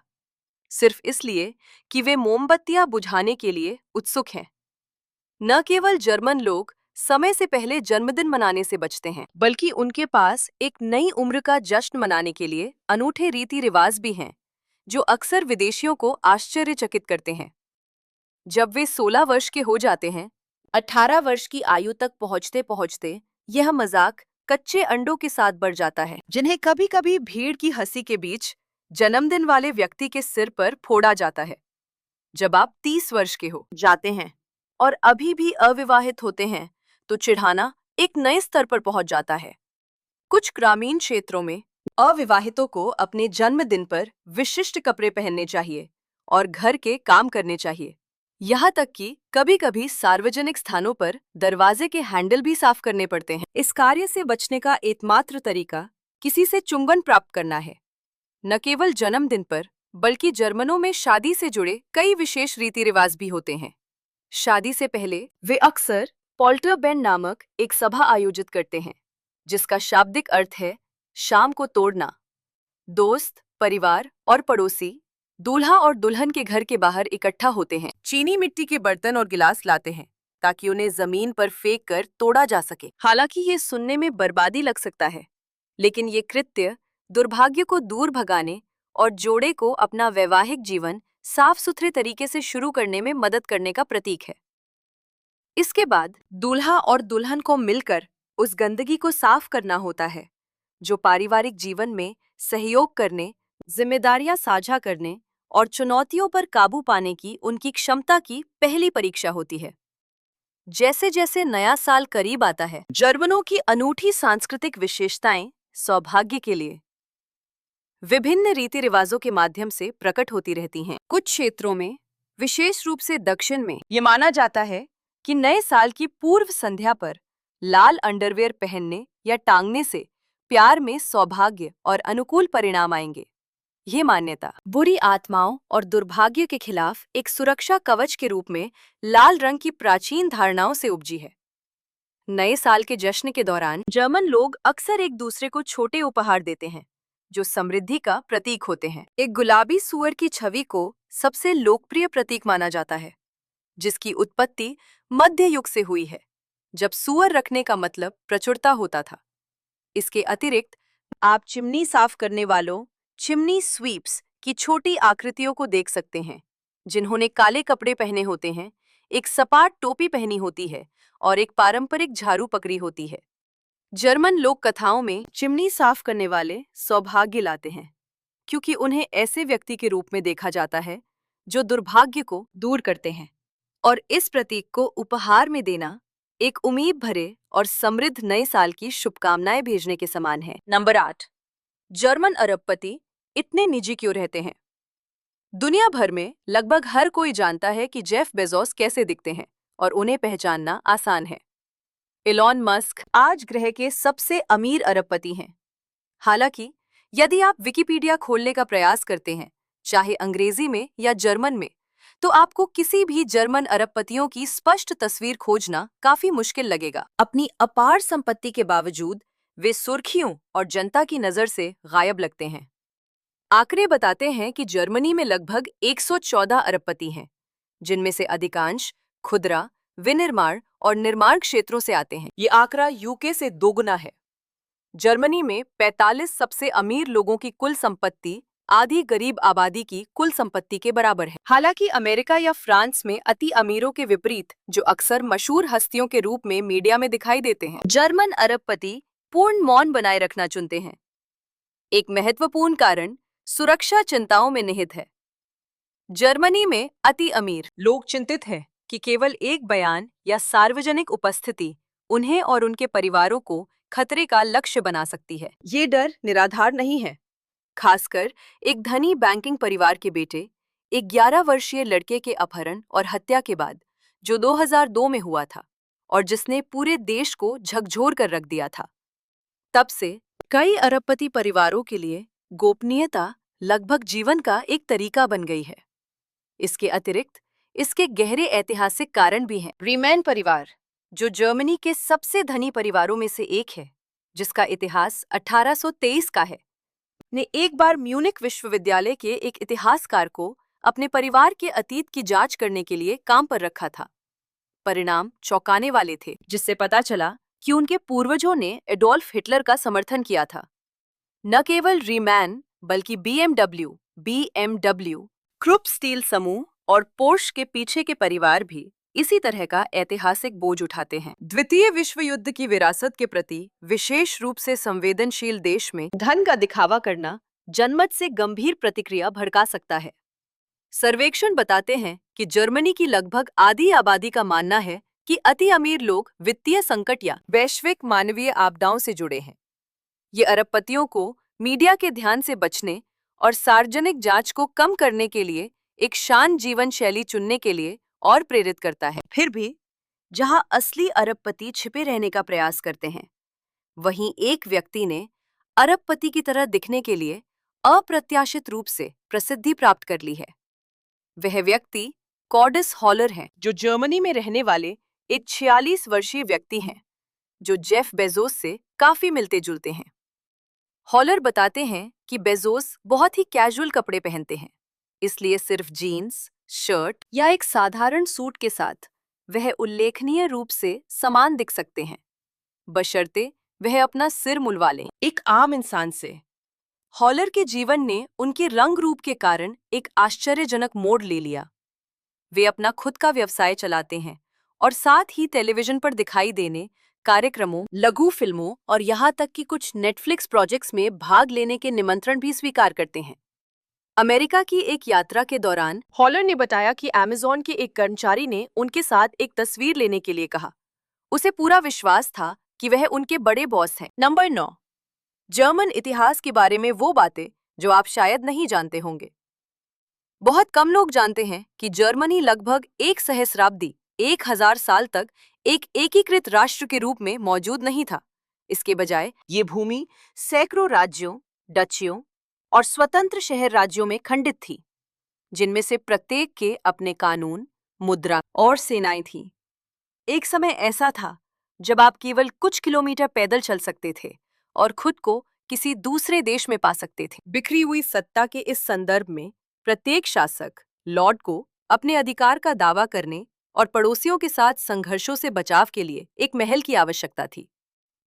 सिर्फ इसलिए कि वे मोमबत्तियां बुझाने के लिए उत्सुक हैं। न केवल जर्मन लोग समय से पहले जन्मदिन मनाने से बचते हैं, बल्कि उनके पास एक नई उम्र का जश्न मनाने के लिए अनूठे रीति रिवाज भी हैं, जो अक्सर विदेशियों को आश्चर्यचकित करते हैं। जब वे 16 वर्ष के हो जाते हैं, 18 वर्ष की आयु तक पहुंचते पहुंचते यह मजाक कच्चे अंडों के साथ बढ़ जाता है, जिन्हें कभी कभी भीड़ की हंसी के बीच जन्मदिन वाले व्यक्ति के सिर पर फोड़ा जाता है। जब आप 30 वर्ष के हो जाते हैं और अभी भी अविवाहित होते हैं, तो चिढ़ाना एक नए स्तर पर पहुंच जाता है। कुछ ग्रामीण क्षेत्रों में अविवाहितों को अपने जन्मदिन पर विशिष्ट कपड़े पहनने चाहिए और घर के काम करने चाहिए। यहाँ तक कि कभी-कभी सार्वजनिक स्थानों पर दरवाजे के हैंडल भी साफ करने पड़ते हैं। इस कार्य से बचने का एकमात्र तरीका किसी से चुंबन प्राप्त करना है। न केवल जन्मदिन पर, बल्कि जर्मनों में शादी से जुड़े कई विशेष रीति रिवाज भी होते हैं। शादी से पहले वे अक्सर पॉल्टरबैंड नामक एक सभा आयोजित करते हैं, जिसका शाब्दिक अर्थ है शाम को तोड़ना। दोस्त, परिवार और पड़ोसी दूल्हा और दुल्हन के घर के बाहर इकट्ठा होते हैं, चीनी मिट्टी के बर्तन और गिलास लाते हैं ताकि उन्हें जमीन पर फेंक कर तोड़ा जा सके। हालांकि ये सुनने में बर्बादी लग सकता है, लेकिन ये कृत्य दुर्भाग्य को दूर भगाने और जोड़े को अपना वैवाहिक जीवन साफ सुथरे तरीके से शुरू करने में मदद करने का प्रतीक है। इसके बाद दूल्हा और दुल्हन को मिलकर उस गंदगी को साफ करना होता है, जो पारिवारिक जीवन में सहयोग करने, जिम्मेदारियां साझा करने और चुनौतियों पर काबू पाने की उनकी क्षमता की पहली परीक्षा होती है। जैसे जैसे नया साल करीब आता है, जर्मनों की अनूठी सांस्कृतिक विशेषताएं सौभाग्य के लिए विभिन्न रीति रिवाजों के माध्यम से प्रकट होती रहती हैं। कुछ क्षेत्रों में, विशेष रूप से दक्षिण में, ये माना जाता है कि नए साल की पूर्व संध्या पर लाल अंडरवेयर पहनने या टांगने से प्यार में सौभाग्य और अनुकूल परिणाम आएंगे। ये मान्यता बुरी आत्माओं और दुर्भाग्य के खिलाफ एक सुरक्षा कवच के रूप में लाल रंग की प्राचीन धारणाओं से उपजी है। नए साल के जश्न के दौरान जर्मन लोग अक्सर एक दूसरे को छोटे उपहार देते हैं, जो समृद्धि का प्रतीक होते हैं। एक गुलाबी सूअर की छवि को सबसे लोकप्रिय प्रतीक माना जाता है, जिसकी उत्पत्ति मध्य युग से हुई है, जब सूअर रखने का मतलब प्रचुरता होता था। इसके अतिरिक्त आप चिमनी साफ करने वालों चिमनी स्वीप्स की छोटी आकृतियों को देख सकते हैं, जिन्होंने काले कपड़े पहने होते हैं, एक सपाट टोपी पहनी होती है और एक पारंपरिक झाड़ू पकड़ी होती है। जर्मन लोक कथाओं में चिमनी साफ करने वाले सौभाग्य लाते हैं, क्योंकि उन्हें ऐसे व्यक्ति के रूप में देखा जाता है जो दुर्भाग्य को दूर करते हैं, और इस प्रतीक को उपहार में देना एक उम्मीद भरे और समृद्ध नए साल की शुभकामनाएं भेजने के समान है। नंबर 8, जर्मन अरबपति इतने निजी क्यों रहते हैं? दुनिया भर में लगभग हर कोई जानता है कि जेफ बेजोस कैसे दिखते हैं और उन्हें पहचानना आसान है। इलॉन मस्क आज ग्रह के सबसे अमीर अरबपति हैं। हालांकि यदि आप विकिपीडिया खोलने का प्रयास करते हैं, चाहे अंग्रेजी में या जर्मन में, तो आपको किसी भी जर्मन अरबपतियों की स्पष्ट तस्वीर खोजना काफी मुश्किल लगेगा। अपनी अपार संपत्ति के बावजूद वे सुर्खियों और जनता की नजर से गायब लगते हैं। आंकड़े बताते हैं कि जर्मनी में लगभग 114 अरबपति हैं, जिनमें से अधिकांश खुदरा, विनिर्माण और निर्माण क्षेत्रों से आते हैं। ये आंकड़ा यूके से दोगुना है। जर्मनी में 45 सबसे अमीर लोगों की कुल संपत्ति आधी गरीब आबादी की कुल संपत्ति के बराबर है। हालांकि अमेरिका या फ्रांस में अति अमीरों के विपरीत, जो अक्सर मशहूर हस्तियों के रूप में मीडिया में दिखाई देते हैं, जर्मन अरबपति पूर्ण मौन बनाए रखना चुनते हैं। एक महत्वपूर्ण कारण सुरक्षा चिंताओं में निहित है। जर्मनी में अति अमीर लोग चिंतित हैं कि केवल एक बयान या सार्वजनिक उपस्थिति उन्हें और उनके परिवारों को खतरे का लक्ष्य बना सकती है। ये डर निराधार नहीं है। खासकर एक धनी बैंकिंग परिवार के बेटे, एक 11 वर्षीय लड़के के अपहरण और हत्या के बाद, जो 2002 में हुआ था और जिसने पूरे देश को झकझोर कर रख दिया था। तब से कई अरबपति परिवारों के लिए गोपनीयता लगभग जीवन का एक तरीका बन गई है। इसके अतिरिक्त इसके गहरे ऐतिहासिक कारण भी हैं। रीमैन परिवार, जो जर्मनी के सबसे धनी परिवारों में से एक है, जिसका इतिहास 1823 का है, ने एक बार म्यूनिख विश्वविद्यालय के एक इतिहासकार को अपने परिवार के अतीत की जांच करने के लिए काम पर रखा था। परिणाम चौंकाने वाले थे, जिससे पता चला कि उनके पूर्वजों ने एडोल्फ हिटलर का समर्थन किया था। न केवल रीमैन, बल्कि बीएमडब्ल्यू, क्रुप स्टील समूह और पोर्श के पीछे के परिवार भी इसी तरह का ऐतिहासिक बोझ उठाते हैं। द्वितीय विश्व युद्ध की विरासत के प्रति विशेष रूप से संवेदनशील देश में धन का दिखावा करना जनमत से गंभीर प्रतिक्रिया भड़का सकता है। सर्वेक्षण बताते हैं कि जर्मनी की लगभग आधी आबादी का मानना है कि अति अमीर लोग वित्तीय संकट या वैश्विक मानवीय आपदाओं से जुड़े हैं। ये अरबपतियों को मीडिया के ध्यान से बचने और सार्वजनिक जांच को कम करने के लिए एक शांत जीवन शैली चुनने के लिए और प्रेरित करता है। फिर भी जहां असली अरबपति छिपे रहने का प्रयास करते हैं, वहीं एक व्यक्ति ने अरबपति की तरह दिखने के लिए अप्रत्याशित रूप से प्रसिद्धि प्राप्त कर ली है। वह व्यक्ति कॉर्डिस हॉलर हैं, जो जर्मनी में रहने वाले एक 46 वर्षीय व्यक्ति हैं, जो जेफ बेजोस से काफी मिलते जुलते हैं। हॉलर बताते हैं कि बेजोस बहुत ही कैजुअल कपड़े पहनते हैं, इसलिए सिर्फ जीन्स, शर्ट या एक साधारण सूट के साथ वह उल्लेखनीय रूप से समान दिख सकते हैं, बशर्ते वह अपना सिर मुलवा लें एक आम इंसान से। हॉलर के जीवन ने उनके रंग रूप के कारण एक आश्चर्यजनक मोड़ ले लिया। वे अपना खुद का व्यवसाय चलाते हैं और साथ ही टेलीविजन पर दिखाई देने कार्यक्रमों, लघु फिल्मों और यहाँ तक कि कुछ नेटफ्लिक्स प्रोजेक्ट्स में भाग लेने के निमंत्रण भी स्वीकार करते हैं। अमेरिका की एक यात्रा के दौरान हॉलर ने बताया कि अमेज़न के एक कर्मचारी ने उनके साथ एक तस्वीर लेने के लिए कहा। उसे पूरा विश्वास था कि वह उनके बड़े बॉस हैं। नंबर 9, जर्मन इतिहास के बारे में वो बातें जो आप शायद नहीं जानते होंगे। बहुत कम लोग जानते हैं कि जर्मनी लगभग एक सहस्राब्दी 1000 साल तक एक एकीकृत राष्ट्र के रूप में मौजूद नहीं था। इसके बजाय ये भूमि सैकड़ों राज्यों, डचियों और स्वतंत्र शहर राज्यों में खंडित थी, जिनमें से प्रत्येक के अपने कानून, मुद्रा और सेनाएं थीं। एक समय ऐसा था जब आप केवल कुछ किलोमीटर पैदल चल सकते थे और खुद को किसी दूसरे देश में पा सकते थे। बिखरी हुई सत्ता के इस संदर्भ में प्रत्येक शासक लॉर्ड को अपने अधिकार का दावा करने और पड़ोसियों के साथ संघर्षों से बचाव के लिए एक महल की आवश्यकता थी।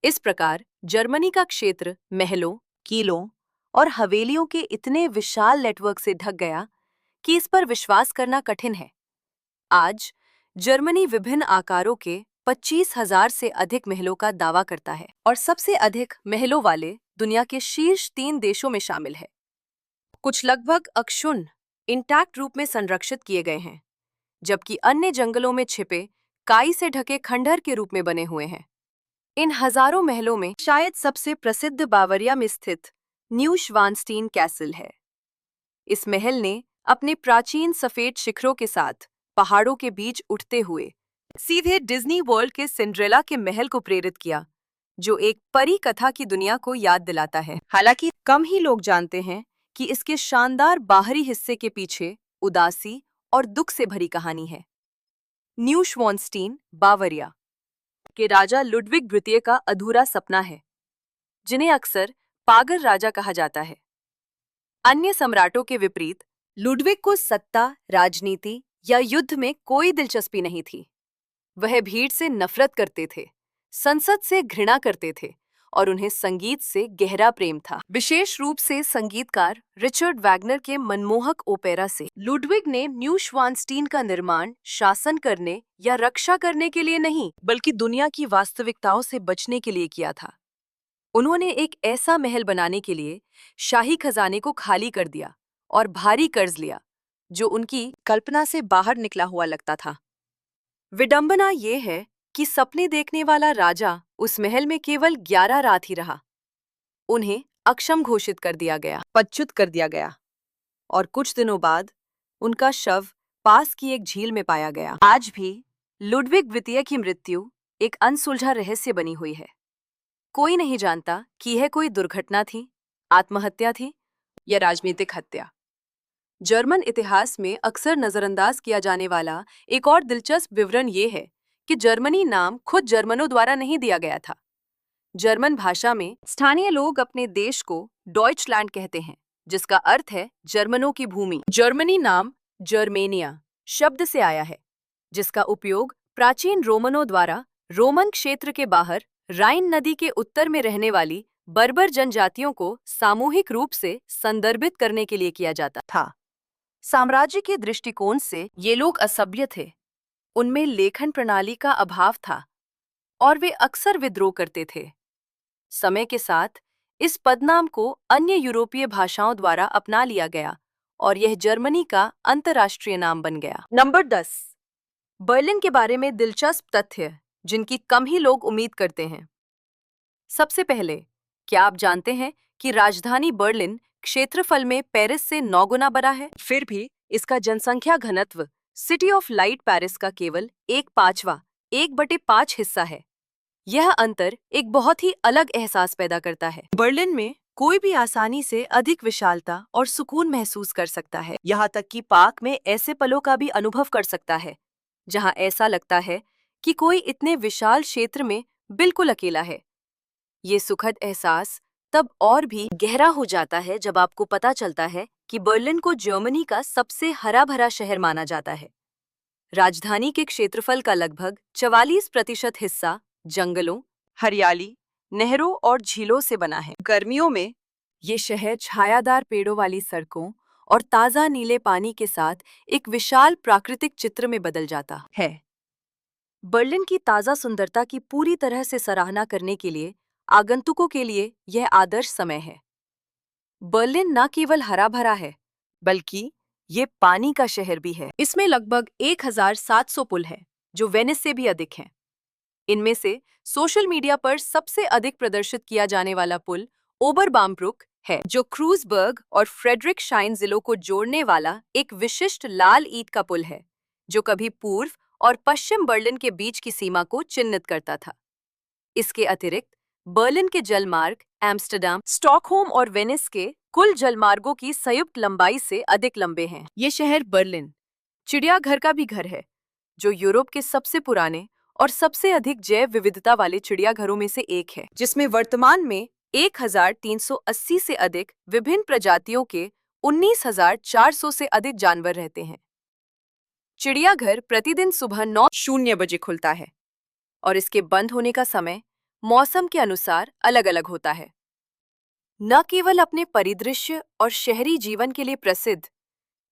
इस प्रकार जर्मनी का क्षेत्र महलों, किलों और हवेलियों के इतने विशाल नेटवर्क से ढक गया कि इस पर विश्वास करना कठिन है। आज जर्मनी विभिन्न आकारों के 25,000 से अधिक महलों का दावा करता है और सबसे अधिक महलों वाले दुनिया के शीर्ष 3 देशों में शामिल है। कुछ लगभग अक्षुण्ण इंटैक्ट रूप में संरक्षित किए गए हैं, जबकि अन्य जंगलों में छिपे काई से ढके खंडहर के रूप में बने हुए हैं। इन हजारों महलों में शायद सबसे प्रसिद्ध बावरिया में स्थित न्यूश्वानस्टीन कैसल है। इस महल ने अपने प्राचीन सफेद शिखरों के साथ पहाड़ों के बीच उठते हुए सीधे डिज्नी वर्ल्ड के सिंड्रेला के महल को प्रेरित किया, जो एक परी कथा की दुनिया को याद दिलाता है। हालांकि कम ही लोग जानते हैं कि इसके शानदार बाहरी हिस्से के पीछे उदासी और दुख से भरी कहानी है। न्यूश्वानस्टीन बावरिया के राजा लुडविग द्वितीय का अधूरा सपना है, जिन्हें अक्सर पागल राजा कहा जाता है। अन्य सम्राटों के विपरीत लुडविग को सत्ता, राजनीति या युद्ध में कोई दिलचस्पी नहीं थी। वह भीड़ से नफरत करते थे, संसद से घृणा करते थे और उन्हें संगीत से गहरा प्रेम था, विशेष रूप से संगीतकार रिचर्ड वैगनर के मनमोहक ओपेरा से। लुडविग ने न्यूश्वानस्टीन का निर्माण शासन करने या रक्षा करने के लिए नहीं, बल्कि दुनिया की वास्तविकताओं से बचने के लिए किया था। उन्होंने एक ऐसा महल बनाने के लिए शाही खजाने को खाली कर दिया और भारी कर्ज लिया, जो उनकी कल्पना से बाहर निकला हुआ लगता था। विडंबना ये है कि सपने देखने वाला राजा उस महल में केवल 11 रात ही रहा। उन्हें अक्षम घोषित कर दिया गया, पदच्युत कर दिया गया और कुछ दिनों बाद उनका शव पास की एक झील में पाया गया। आज भी लुडविग द्वितीय की मृत्यु एक अनसुलझा रहस्य बनी हुई है। कोई नहीं जानता कि यह कोई दुर्घटना थी, आत्महत्या थी या राजनीतिक हत्या। जर्मन इतिहास में अक्सर नजरअंदाज किया जाने वाला एक और दिलचस्प विवरण ये है कि जर्मनी नाम खुद जर्मनों द्वारा नहीं दिया गया था। जर्मन भाषा में स्थानीय लोग अपने देश को डॉइचलैंड कहते हैं, जिसका अर्थ है जर्मनों की भूमि। जर्मनी नाम जर्मेनिया शब्द से आया है, जिसका उपयोग प्राचीन रोमनों द्वारा रोमन क्षेत्र के बाहर राइन नदी के उत्तर में रहने वाली बर्बर जनजातियों को सामूहिक रूप से संदर्भित करने के लिए किया जाता था। साम्राज्य के दृष्टिकोण से ये लोग असभ्य थे, उनमें लेखन प्रणाली का अभाव था और वे अक्सर विद्रोह करते थे। समय के साथ इस पदनाम को अन्य यूरोपीय भाषाओं द्वारा अपना लिया गया और यह जर्मनी का अंतर्राष्ट्रीय नाम बन गया। नंबर 10, बर्लिन के बारे में दिलचस्प तथ्य जिनकी कम ही लोग उम्मीद करते हैं। सबसे पहले, क्या आप जानते हैं कि राजधानी बर्लिन क्षेत्रफल में पेरिस से 9 गुना बड़ा है? फिर भी इसका जनसंख्या घनत्व सिटी ऑफ लाइट पेरिस का केवल 1/5 हिस्सा है। यह अंतर एक बहुत ही अलग एहसास पैदा करता है। बर्लिन में कोई भी आसानी से अधिक विशालता और सुकून महसूस कर सकता है। यहाँ तक कि पार्क में ऐसे पलों का भी अनुभव कर सकता है जहाँ ऐसा लगता है कि कोई इतने विशाल क्षेत्र में बिल्कुल अकेला है। ये सुखद एहसास तब और भी गहरा हो जाता है जब आपको पता चलता है कि बर्लिन को जर्मनी का सबसे हरा भरा शहर माना जाता है। राजधानी के क्षेत्रफल का लगभग 44% हिस्सा जंगलों, हरियाली, नहरों और झीलों से बना है। गर्मियों में ये शहर छायादार पेड़ों वाली सड़कों और ताज़ा नीले पानी के साथ एक विशाल प्राकृतिक चित्र में बदल जाता है। बर्लिन की ताज़ा सुंदरता की पूरी तरह से सराहना करने के लिए आगंतुकों के लिए यह आदर्श समय है। बर्लिन न केवल हरा भरा है, बल्कि ये पानी का शहर भी है। इसमें लगभग 1700 पुल हैं, जो वेनिस से भी अधिक हैं। इनमें से सोशल मीडिया पर सबसे अधिक प्रदर्शित किया जाने वाला पुल ओबरबामब्रुक है, जो क्रूजबर्ग और फ्रेडरिकशाइन जिलों को जोड़ने वाला एक विशिष्ट लाल ईंट का पुल है, जो कभी पूर्व और पश्चिम बर्लिन के बीच की सीमा को चिह्नित करता था। इसके अतिरिक्त बर्लिन के जलमार्ग एम्स्टर्डम, स्टॉकहोम और वेनिस के कुल जलमार्गों की संयुक्त लंबाई से अधिक लंबे हैं। ये शहर बर्लिन चिड़ियाघर का भी घर है, जो यूरोप के सबसे पुराने और सबसे अधिक जैव विविधता वाले चिड़ियाघरों में से एक है, जिसमें वर्तमान में 1380 से अधिक विभिन्न प्रजातियों के 19,400 से अधिक जानवर रहते हैं। चिड़ियाघर प्रतिदिन सुबह 9:00 बजे खुलता है और इसके बंद होने का समय मौसम के अनुसार अलग-अलग होता है। न केवल अपने परिदृश्य और शहरी जीवन के लिए प्रसिद्ध,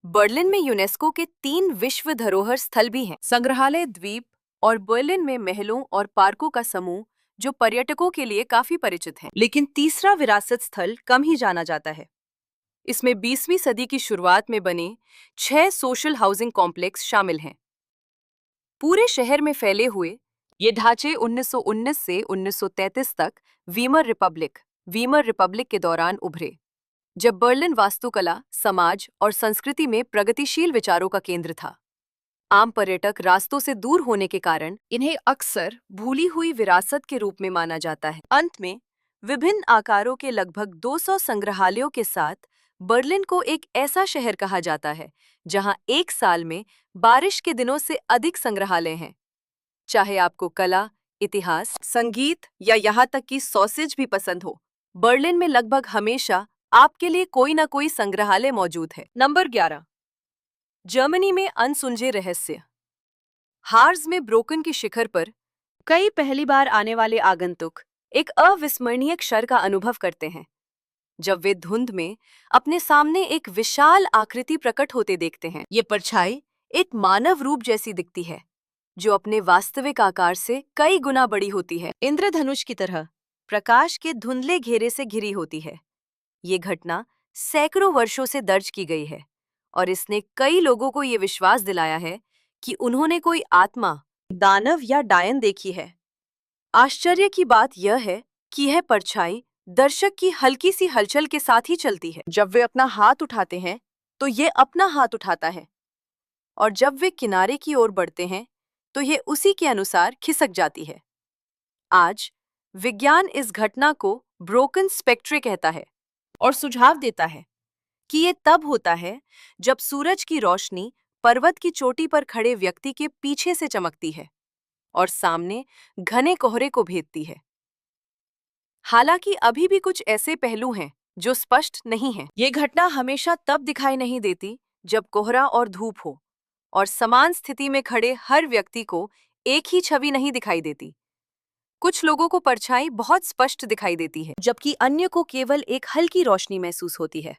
बर्लिन में यूनेस्को के 3 विश्व धरोहर स्थल भी हैं। संग्रहालय द्वीप और बर्लिन में महलों और पार्कों का समूह जो पर्यटकों के लिए काफी परिचित हैं। लेकिन तीसरा विरासत स्थल कम ही जाना जाता है। इसमें 20वीं सदी की शुरुआत में बने 6 सोशल हाउसिंग कॉम्प्लेक्स शामिल हैं। पूरे शहर में फैले हुए ये ढांचे 1919 से 1933 तक वीमर रिपब्लिक के दौरान उभरे, जब बर्लिन वास्तुकला, समाज और संस्कृति में प्रगतिशील विचारों का केंद्र था। आम पर्यटक रास्तों से दूर होने के कारण इन्हें अक्सर भूली हुई विरासत के रूप में माना जाता है। अंत में विभिन्न आकारों के लगभग 200 संग्रहालयों के साथ बर्लिन को एक ऐसा शहर कहा जाता है जहां एक साल में बारिश के दिनों से अधिक संग्रहालय हैं। चाहे आपको कला, इतिहास, संगीत या यहाँ तक कि सॉसेज भी पसंद हो, बर्लिन में लगभग हमेशा आपके लिए कोई ना कोई संग्रहालय मौजूद है। नंबर 11, जर्मनी में अनसुलझे रहस्य। हार्ज में ब्रोकन के शिखर पर कई पहली बार आने वाले आगंतुक एक अविस्मरणीय क्षण का अनुभव करते हैं, जब वे धुंध में अपने सामने एक विशाल आकृति प्रकट होते देखते हैं। ये परछाई एक मानव रूप जैसी दिखती है, जो अपने वास्तविक आकार से कई गुना बड़ी होती है, इंद्रधनुष की तरह प्रकाश के धुंधले घेरे से घिरी होती है। ये घटना सैकड़ों वर्षों से दर्ज की गई है और इसने कई लोगों को ये विश्वास दिलाया है कि उन्होंने कोई आत्मा, दानव या डायन देखी है। आश्चर्य की बात यह है कि यह परछाई दर्शक की हल्की सी हलचल के साथ ही चलती है। जब वे अपना हाथ उठाते हैं तो ये अपना हाथ उठाता है, और जब वे किनारे की ओर बढ़ते हैं तो ये उसी के अनुसार खिसक जाती है। आज विज्ञान इस घटना को ब्रोकन स्पेक्ट्रे कहता है और सुझाव देता है कि ये तब होता है जब सूरज की रोशनी पर्वत की चोटी पर खड़े व्यक्ति के पीछे से चमकती है और सामने घने कोहरे को भेदती है। हालांकि अभी भी कुछ ऐसे पहलू हैं जो स्पष्ट नहीं हैं। ये घटना हमेशा तब दिखाई नहीं देती जब कोहरा और धूप हो और समान स्थिति में खड़े हर व्यक्ति को एक ही छवि नहीं दिखाई देती। कुछ लोगों को परछाई बहुत स्पष्ट दिखाई देती है, जबकि अन्य को केवल एक हल्की रोशनी महसूस होती है।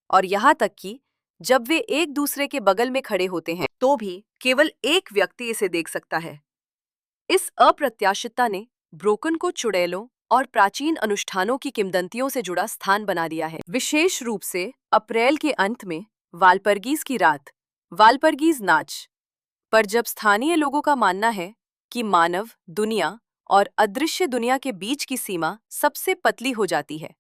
और यहाँ तक कि जब वे एक दूसरे के बगल में खड़े होते हैं तो भी केवल एक व्यक्ति इसे देख सकता है। इस अप्रत्याशितता ने ब्रोकन को चुड़ैलों और प्राचीन अनुष्ठानों की किंवदंतियों से जुड़ा स्थान बना दिया है। विशेष रूप से अप्रैल के अंत में वाल्परगीज की रात, वाल्परगीज नाच पर, जब स्थानीय लोगों का मानना है कि मानव दुनिया और अदृश्य दुनिया के बीच की सीमा सबसे पतली हो जाती है।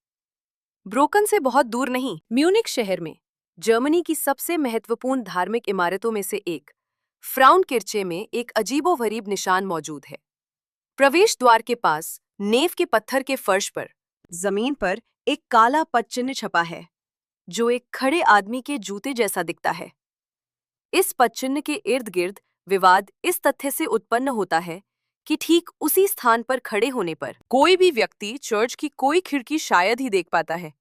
ब्रोकन से बहुत दूर नहीं, म्यूनिख शहर में जर्मनी की सबसे महत्वपूर्ण धार्मिक इमारतों में से एक फ्राउनकिर्चे में एक अजीबोगरीब निशान मौजूद है। प्रवेश द्वार के पास नेव के पत्थर के फर्श पर जमीन पर एक काला पदचिह्न छपा है, जो एक खड़े आदमी के जूते जैसा दिखता है। इस पदचिह्न के इर्द गिर्द विवाद इस तथ्य से उत्पन्न होता है कि ठीक उसी स्थान पर खड़े होने पर कोई भी व्यक्ति चर्च की कोई खिड़की शायद ही देख पाता है,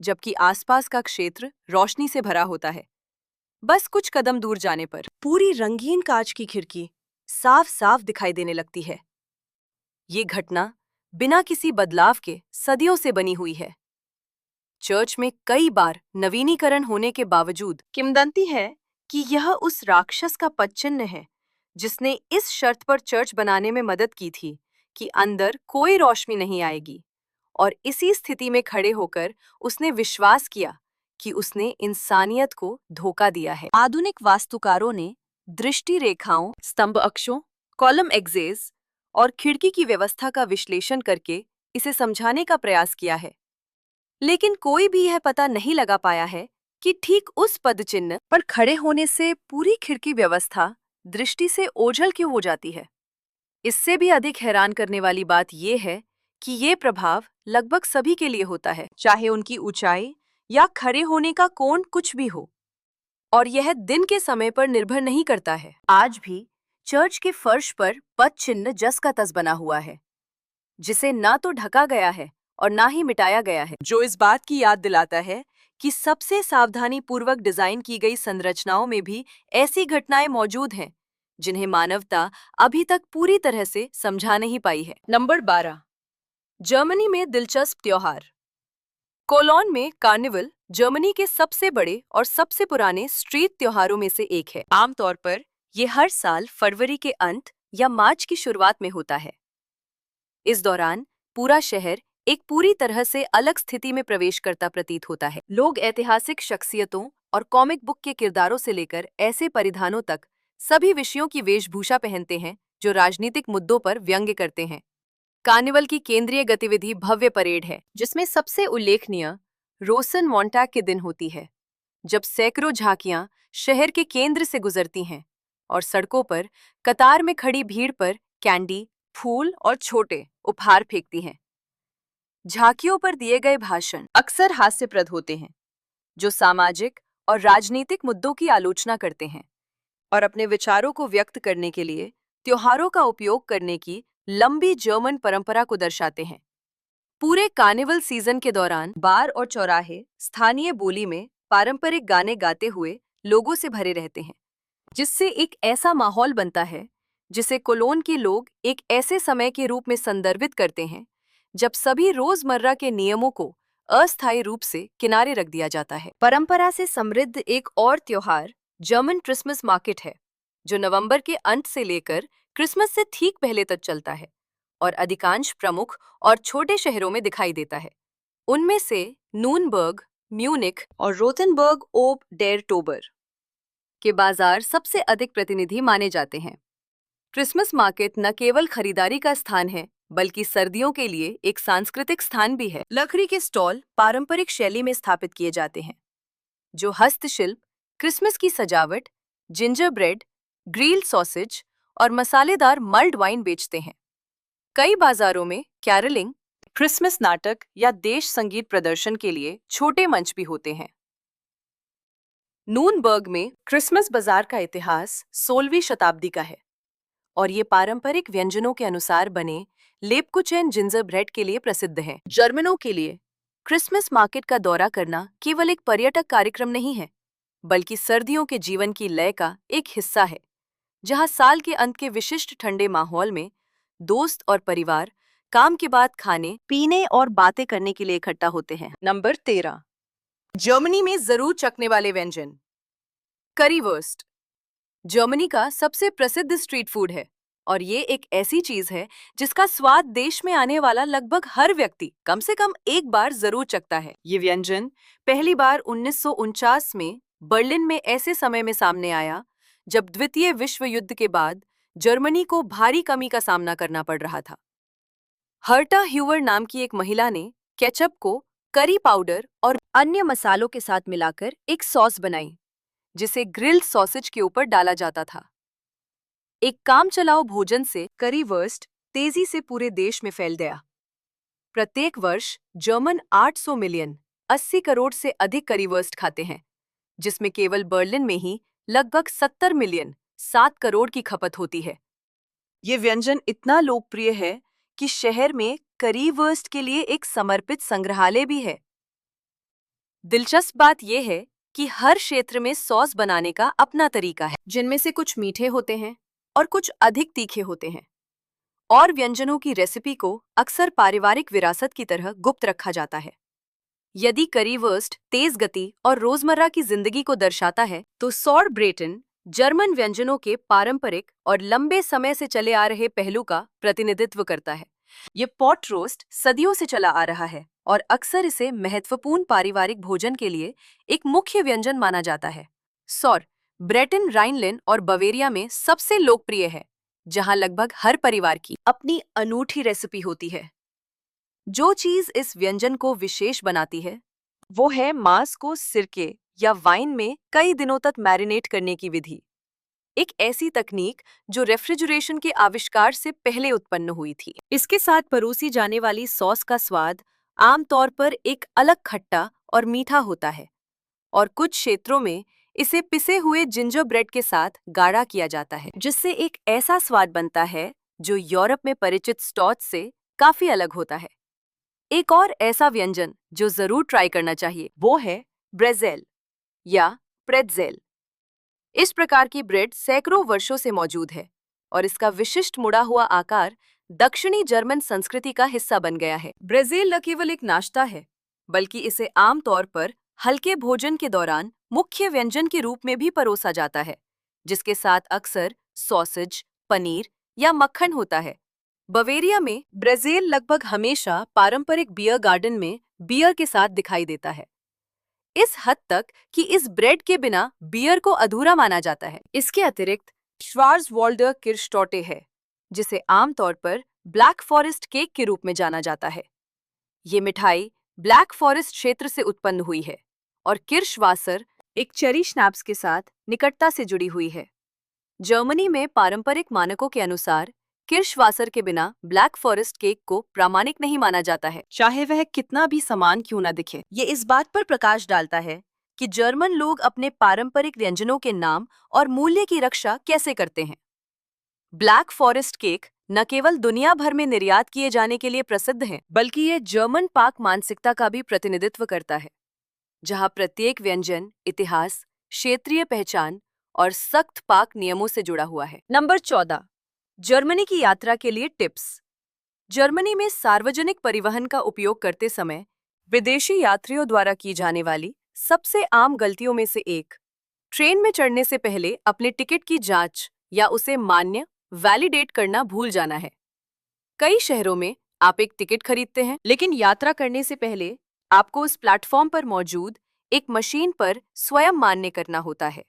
जबकि आसपास का क्षेत्र रोशनी से भरा होता है। बस कुछ कदम दूर जाने पर पूरी रंगीन कांच की खिड़की साफ साफ दिखाई देने लगती है। ये घटना बिना किसी बदलाव के सदियों से बनी हुई है। चर्च में कई बार नवीनीकरण होने के बावजूद किंवदंती है कि यह उस राक्षस का पदचिह्न है जिसने इस शर्त पर चर्च बनाने में मदद की थी कि अंदर कोई रोशनी नहीं आएगी, और इसी स्थिति में खड़े होकर उसने विश्वास किया कि उसने इंसानियत को धोखा दिया है। आधुनिक वास्तुकारों ने दृष्टि रेखाओं, स्तंभ अक्षों, कॉलम एक्सेस और खिड़की की व्यवस्था का विश्लेषण करके इसे समझाने का प्रयास किया है, लेकिन कोई भी यह पता नहीं लगा पाया है कि ठीक उस पदचिह्न पर खड़े होने से पूरी खिड़की व्यवस्था दृष्टि से ओझल क्यों हो जाती है? इससे भी अधिक हैरान करने वाली बात यह है कि ये प्रभाव लगभग सभी के लिए होता है, चाहे उनकी ऊंचाई या खड़े होने का कोण कुछ भी हो। और यह दिन के समय पर निर्भर नहीं करता है। आज भी चर्च के फर्श पर पद चिन्ह जस का तस बना हुआ है, जिसे ना तो ढका गया है और ना ही मिटाया गया है, जो इस बात की याद दिलाता है कि सबसे सावधानी पूर्वक डिजाइन की गई संरचनाओं में भी ऐसी घटनाएं मौजूद हैं जिन्हें मानवता अभी तक पूरी तरह से समझा नहीं पाई है। नंबर 12, जर्मनी में दिलचस्प त्योहार। कोलोन में कार्निवल जर्मनी के सबसे बड़े और सबसे पुराने स्ट्रीट त्योहारों में से एक है। आमतौर पर यह हर साल फरवरी के अंत या मार्च की शुरुआत में होता है। इस दौरान पूरा शहर एक पूरी तरह से अलग स्थिति में प्रवेश करता प्रतीत होता है। लोग ऐतिहासिक शख्सियतों और कॉमिक बुक के किरदारों से लेकर ऐसे परिधानों तक सभी विषयों की वेशभूषा पहनते हैं जो राजनीतिक मुद्दों पर व्यंग्य करते हैं। कार्निवल की केंद्रीय गतिविधि भव्य परेड है, जिसमें सबसे उल्लेखनीय रोसन मॉन्टैग के दिन होती है, जब सैकड़ों झांकियां शहर के केंद्र से गुजरती हैं और सड़कों पर कतार में खड़ी भीड़ पर कैंडी, फूल और छोटे उपहार फेंकती हैं। झांकियों पर दिए गए भाषण अक्सर हास्यप्रद होते हैं, जो सामाजिक और राजनीतिक मुद्दों की आलोचना करते हैं और अपने विचारों को व्यक्त करने के लिए त्योहारों का उपयोग करने की लंबी जर्मन परंपरा को दर्शाते हैं। पूरे कार्निवल सीजन के दौरान बार और चौराहे स्थानीय बोली में पारंपरिक गाने गाते हुए लोगों से भरे रहते हैं, जिससे एक ऐसा माहौल बनता है जिसे कोलोन के लोग एक ऐसे समय के रूप में संदर्भित करते हैं जब सभी रोजमर्रा के नियमों को अस्थायी रूप से किनारे रख दिया जाता है। परंपरा से समृद्ध एक और त्योहार जर्मन क्रिसमस मार्केट है, जो नवंबर के अंत से लेकर क्रिसमस से ठीक पहले तक चलता है और अधिकांश प्रमुख और छोटे शहरों में दिखाई देता है। उनमें से नूनबर्ग, म्यूनिख और रोथनबर्ग ओब डेर टोबर के बाजार सबसे अधिक प्रतिनिधि माने जाते हैं। क्रिसमस मार्केट न केवल खरीदारी का स्थान है, बल्कि सर्दियों के लिए एक सांस्कृतिक स्थान भी है। लकड़ी के स्टॉल पारंपरिक शैली में स्थापित किए जाते हैं, जो हस्तशिल्प, क्रिसमस की सजावट, जिंजर ब्रेड, ग्रिल्ड सॉसेज और मसालेदार मल्ड वाइन बेचते हैं। कई बाजारों में कैरलिंग, क्रिसमस नाटक या देश संगीत प्रदर्शन के लिए छोटे मंच भी होते हैं। नूनबर्ग में क्रिसमस बाजार का इतिहास 16वीं शताब्दी का है और ये पारंपरिक व्यंजनों के अनुसार बने लेपकुचेन जिंजर ब्रेड के लिए प्रसिद्ध है। जर्मनों के लिए क्रिसमस मार्केट का दौरा करना केवल एक पर्यटक कार्यक्रम नहीं है, बल्कि सर्दियों के जीवन की लय का एक हिस्सा है, जहां साल के अंत के विशिष्ट ठंडे माहौल में दोस्त और परिवार काम के बाद खाने, पीने और बातें करने के लिए इकट्ठा होते हैं। नंबर 13, जर्मनी में जरूर चखने वाले व्यंजन। करीवर्स्ट जर्मनी का सबसे प्रसिद्ध स्ट्रीट फूड है और ये एक ऐसी चीज है जिसका स्वाद देश में आने वाला लगभग हर व्यक्ति कम से कम एक बार जरूर चखता है। ये व्यंजन पहली बार 1949 में बर्लिन में ऐसे समय में सामने आया जब द्वितीय विश्व युद्ध के बाद जर्मनी को भारी कमी का सामना करना पड़ रहा था। हर्टा ह्यूवर नाम की एक महिला ने केचप को करी पाउडर और अन्य मसालों के साथ मिलाकर एक सॉस बनाई, जिसे ग्रिल्ड सॉसेज के ऊपर डाला जाता था। एक कामचलाऊ भोजन से करीवर्स्ट तेजी से पूरे देश में फैल गया। प्रत्येक वर्ष जर्मन 800 मिलियन 80 करोड़ से अधिक करीवर्स्ट खाते हैं, जिसमें केवल बर्लिन में ही लगभग 70 मिलियन 7 करोड़ की खपत होती है। ये व्यंजन इतना लोकप्रिय है कि शहर में करीवर्स्ट के लिए एक समर्पित संग्रहालय भी है। दिलचस्प बात यह है कि हर क्षेत्र में सॉस बनाने का अपना तरीका है, जिनमें से कुछ मीठे होते हैं और कुछ अधिक तीखे होते हैं। और व्यंजनों की रेसिपी को अक्सर पारिवारिक विरासत की तरह गुप्त रखा जाता है। यदि करीवर्स्ट तेज गति और रोजमर्रा की जिंदगी को दर्शाता है, तो सॉरब्रेटन जर्मन व्यंजनों के पारंपरिक और लंबे समय से चले आ रहे पहलू का प्रतिनिधित्व करता है। ये पॉट रोस्ट सदियों से चला आ रहा है और अक्सर इसे महत्वपूर्ण पारिवारिक भोजन के लिए एक मुख्य व्यंजन माना जाता है। सॉर ब्रेटन राइनलैंड और बवेरिया में सबसे लोकप्रिय है, जहां लगभग हर परिवार की अपनी अनूठी रेसिपी होती है। जो चीज इस व्यंजन को विशेष बनाती है, वो है मांस को सिरके या वाइन में कई दिनों तक मैरिनेट करने की विधि। एक ऐसी तकनीक जो रेफ्रिजरेशन के आविष्कार से पहले उत्पन्न हुई थी। इसके साथ परोसी जाने वाली सॉस का स्वाद आमतौर पर एक अलग खट्टा और मीठा होता है और कुछ क्षेत्रों में इसे पिसे हुए जिंजर ब्रेड के साथ गाढ़ा किया जाता है, जिससे एक ऐसा स्वाद बनता है जो यूरोप में परिचित स्टॉच से काफी अलग होता है। एक और ऐसा व्यंजन जो जरूर ट्राई करना चाहिए वो है ब्रेज़ेल या प्रेट्ज़ेल। इस प्रकार की ब्रेड सैकड़ों वर्षों से मौजूद है और इसका विशिष्ट मुड़ा हुआ आकार दक्षिणी जर्मन संस्कृति का हिस्सा बन गया है। ब्रेज़ेल न केवल एक नाश्ता है, बल्कि इसे आमतौर पर हल्के भोजन के दौरान मुख्य व्यंजन के रूप में भी परोसा जाता है, जिसके साथ अक्सर सॉसेज, पनीर या मक्खन होता है। बवेरिया में ब्रेज़ेल लगभग हमेशा पारंपरिक बियर गार्डन में बियर के साथ दिखाई देता है, इस हद तक कि इस ब्रेड के बिना बियर को अधूरा माना जाता है। इसके अतिरिक्त श्वार्ज़वाल्डर किर्शटॉर्टे है, जिसे आमतौर पर ब्लैक फॉरेस्ट केक के रूप में जाना जाता है। ये मिठाई ब्लैक फॉरेस्ट क्षेत्र से उत्पन्न हुई है और किर्शवासर एक चेरी स्नैप्स के साथ निकटता से जुड़ी हुई है। जर्मनी में पारंपरिक मानकों के अनुसार किर्शवासर के बिना ब्लैक फॉरेस्ट केक को प्रामाणिक नहीं माना जाता है, चाहे वह कितना भी समान क्यों न दिखे। ये इस बात पर प्रकाश डालता है कि जर्मन लोग अपने पारंपरिक व्यंजनों के नाम और मूल्य की रक्षा कैसे करते हैं। ब्लैक फॉरेस्ट केक न केवल दुनिया भर में निर्यात किए जाने के लिए प्रसिद्ध है, बल्कि ये जर्मन पाक मानसिकता का भी प्रतिनिधित्व करता है, जहां प्रत्येक व्यंजन इतिहास, क्षेत्रीय पहचान और सख्त पाक नियमों से जुड़ा हुआ है। नंबर 14, जर्मनी की यात्रा के लिए टिप्स। जर्मनी में सार्वजनिक परिवहन का उपयोग करते समय विदेशी यात्रियों द्वारा की जाने वाली सबसे आम गलतियों में से एक, ट्रेन में चढ़ने से पहले अपने टिकट की जांच या उसे मान्य वैलिडेट करना भूल जाना है। कई शहरों में आप एक टिकट खरीदते हैं, लेकिन यात्रा करने से पहले आपको उस प्लेटफॉर्म पर मौजूद एक मशीन पर स्वयं मान्य करना होता है।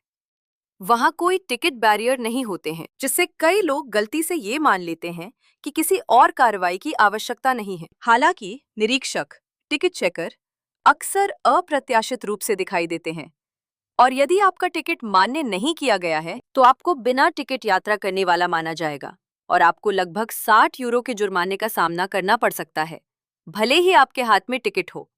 वहां कोई टिकट बैरियर नहीं होते हैं, जिससे कई लोग गलती से ये मान लेते हैं कि किसी और कार्रवाई की आवश्यकता नहीं है। हालांकि निरीक्षक, टिकट चेकर अक्सर अप्रत्याशित रूप से दिखाई देते हैं और यदि आपका टिकट मान्य नहीं किया गया है तो आपको बिना टिकट यात्रा करने वाला माना जाएगा और आपको लगभग 60 यूरो के जुर्माने का सामना करना पड़ सकता है, भले ही आपके हाथ में टिकट हो।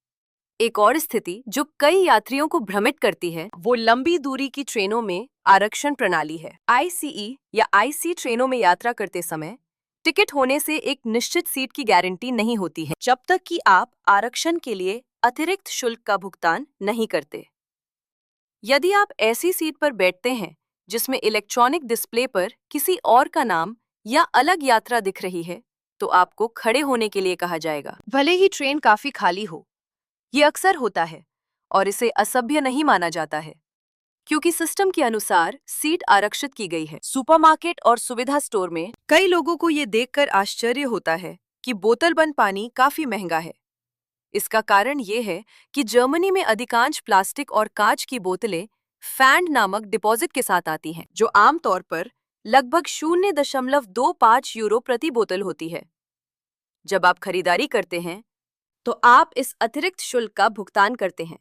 एक और स्थिति जो कई यात्रियों को भ्रमित करती है वो लंबी दूरी की ट्रेनों में आरक्षण प्रणाली है। आईसीई या आईसी ट्रेनों में यात्रा करते समय टिकट होने से एक निश्चित सीट की गारंटी नहीं होती है, जब तक कि आप आरक्षण के लिए अतिरिक्त शुल्क का भुगतान नहीं करते। यदि आप ऐसी सीट पर बैठते हैं जिसमें इलेक्ट्रॉनिक डिस्प्ले पर किसी और का नाम या अलग यात्रा दिख रही है, तो आपको खड़े होने के लिए कहा जाएगा, भले ही ट्रेन काफी खाली हो। ये अक्सर होता है और इसे असभ्य नहीं माना जाता है, क्योंकि सिस्टम के अनुसार सीट आरक्षित की गई है। सुपरमार्केट और सुविधा स्टोर में कई लोगों को ये देखकर आश्चर्य होता है कि बोतल बंद पानी काफी महंगा है। इसका कारण ये है कि जर्मनी में अधिकांश प्लास्टिक और कांच की बोतलें फैंड नामक डिपॉजिट के साथ आती हैं, जो आमतौर पर लगभग 0.25 यूरो प्रति बोतल होती है। जब आप खरीदारी करते हैं तो आप इस अतिरिक्त शुल्क का भुगतान करते हैं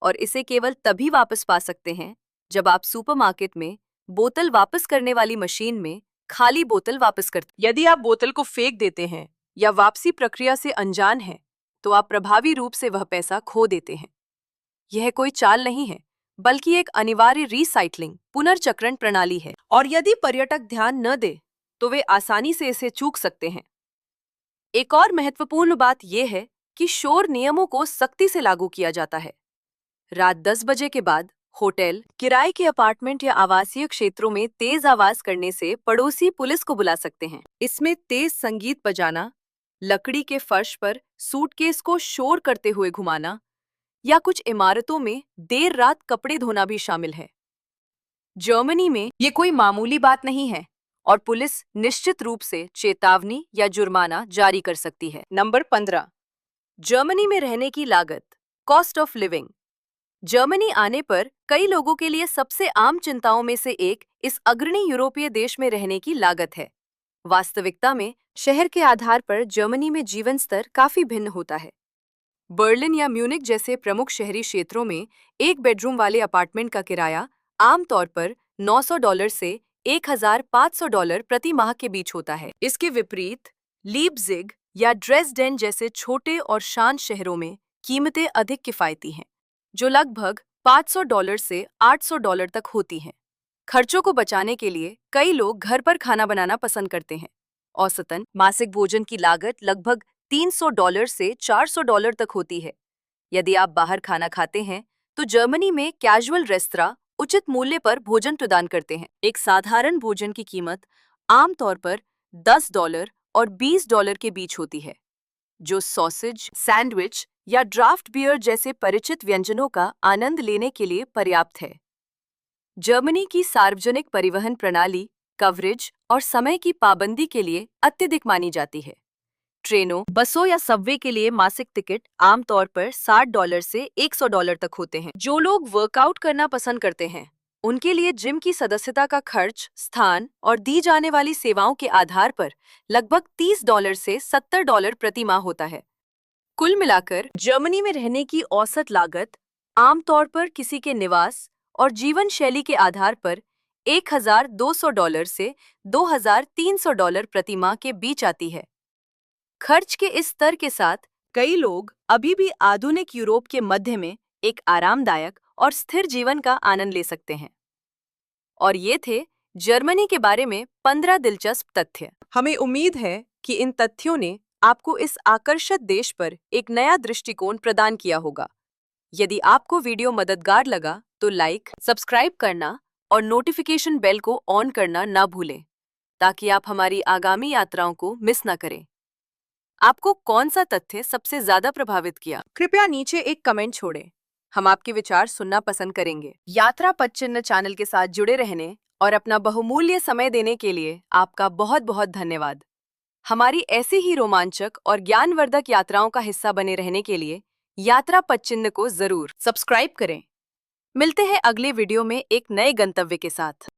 और इसे केवल तभी वापस पा सकते हैं जब आप सुपरमार्केट में बोतल वापस करने वाली मशीन में खाली बोतल वापस करते हैं। यदि आप बोतल को फेंक देते हैं या वापसी प्रक्रिया से अनजान हैं, तो आप प्रभावी रूप से वह पैसा खो देते हैं। यह कोई चाल नहीं है, बल्कि एक अनिवार्य रीसाइक्लिंग पुनर्चक्रण प्रणाली है और यदि पर्यटक ध्यान न दे तो वे आसानी से इसे चूक सकते हैं। एक और महत्वपूर्ण बात यह है कि शोर नियमों को सख्ती से लागू किया जाता है। रात 10 बजे के बाद होटल, किराए के अपार्टमेंट या आवासीय क्षेत्रों में तेज आवाज करने से पड़ोसी पुलिस को बुला सकते हैं। इसमें तेज संगीत बजाना, लकड़ी के फर्श पर सूटकेस को शोर करते हुए घुमाना या कुछ इमारतों में देर रात कपड़े धोना भी शामिल है। जर्मनी में ये कोई मामूली बात नहीं है और पुलिस निश्चित रूप से चेतावनी या जुर्माना जारी कर सकती है। नंबर 15, जर्मनी में रहने की लागत, कॉस्ट ऑफ लिविंग। जर्मनी आने पर कई लोगों के लिए सबसे आम चिंताओं में से एक इस अग्रणी यूरोपीय देश में रहने की लागत है। वास्तविकता में शहर के आधार पर जर्मनी में जीवन स्तर काफी भिन्न होता है। बर्लिन या म्यूनिक जैसे प्रमुख शहरी क्षेत्रों में एक बेडरूम वाले अपार्टमेंट का किराया आमतौर पर $900 से $1,500 प्रति माह के बीच होता है। इसके विपरीत लीपजिग या ड्रेसडेन जैसे छोटे और शांत शहरों में कीमतें अधिक किफायती हैं, जो लगभग $500 से $800 तक होती हैं। खर्चों को बचाने के लिए कई लोग घर पर खाना बनाना पसंद करते हैं। औसतन मासिक भोजन की लागत लगभग $300 से $400 तक होती है। यदि आप बाहर खाना खाते हैं तो जर्मनी में कैजुअल रेस्तरां उचित मूल्य पर भोजन प्रदान करते हैं। एक साधारण भोजन की कीमत आमतौर पर $10 और $20 के बीच होती है, जो सॉसेज, सैंडविच या ड्राफ्ट बियर जैसे परिचित व्यंजनों का आनंद लेने के लिए पर्याप्त है। जर्मनी की सार्वजनिक परिवहन प्रणाली कवरेज और समय की पाबंदी के लिए अत्यधिक मानी जाती है। ट्रेनों, बसों या सबवे के लिए मासिक टिकट आमतौर पर $60 से $100 तक होते हैं। जो लोग वर्कआउट करना पसंद करते हैं, उनके लिए जिम की सदस्यता का खर्च स्थान और दी जाने वाली सेवाओं के आधार पर लगभग $30 से $70 प्रति माह होता है। कुल मिलाकर जर्मनी में रहने की औसत लागत आमतौर पर किसी के निवास और जीवन शैली के आधार पर $1,200 से $2,300 प्रति माह के बीच आती है। खर्च के इस स्तर के साथ कई लोग अभी भी आधुनिक यूरोप के मध्य में एक आरामदायक और स्थिर जीवन का आनंद ले सकते हैं। और ये थे जर्मनी के बारे में 15 दिलचस्प तथ्य। हमें उम्मीद है कि इन तथ्यों ने आपको इस आकर्षक देश पर एक नया दृष्टिकोण प्रदान किया होगा। यदि आपको वीडियो मददगार लगा तो लाइक, सब्सक्राइब करना और नोटिफिकेशन बेल को ऑन करना ना भूलें, ताकि आप हमारी आगामी यात्राओं को मिस ना करें। आपको कौन सा तथ्य सबसे ज्यादा प्रभावित किया? कृपया नीचे एक कमेंट छोड़ें। हम आपके विचार सुनना पसंद करेंगे। यात्रा पदचिह्न चैनल के साथ जुड़े रहने और अपना बहुमूल्य समय देने के लिए आपका बहुत बहुत धन्यवाद। हमारी ऐसी ही रोमांचक और ज्ञानवर्धक यात्राओं का हिस्सा बने रहने के लिए यात्रा पदचिह्न को जरूर सब्सक्राइब करें। मिलते हैं अगले वीडियो में एक नए गंतव्य के साथ।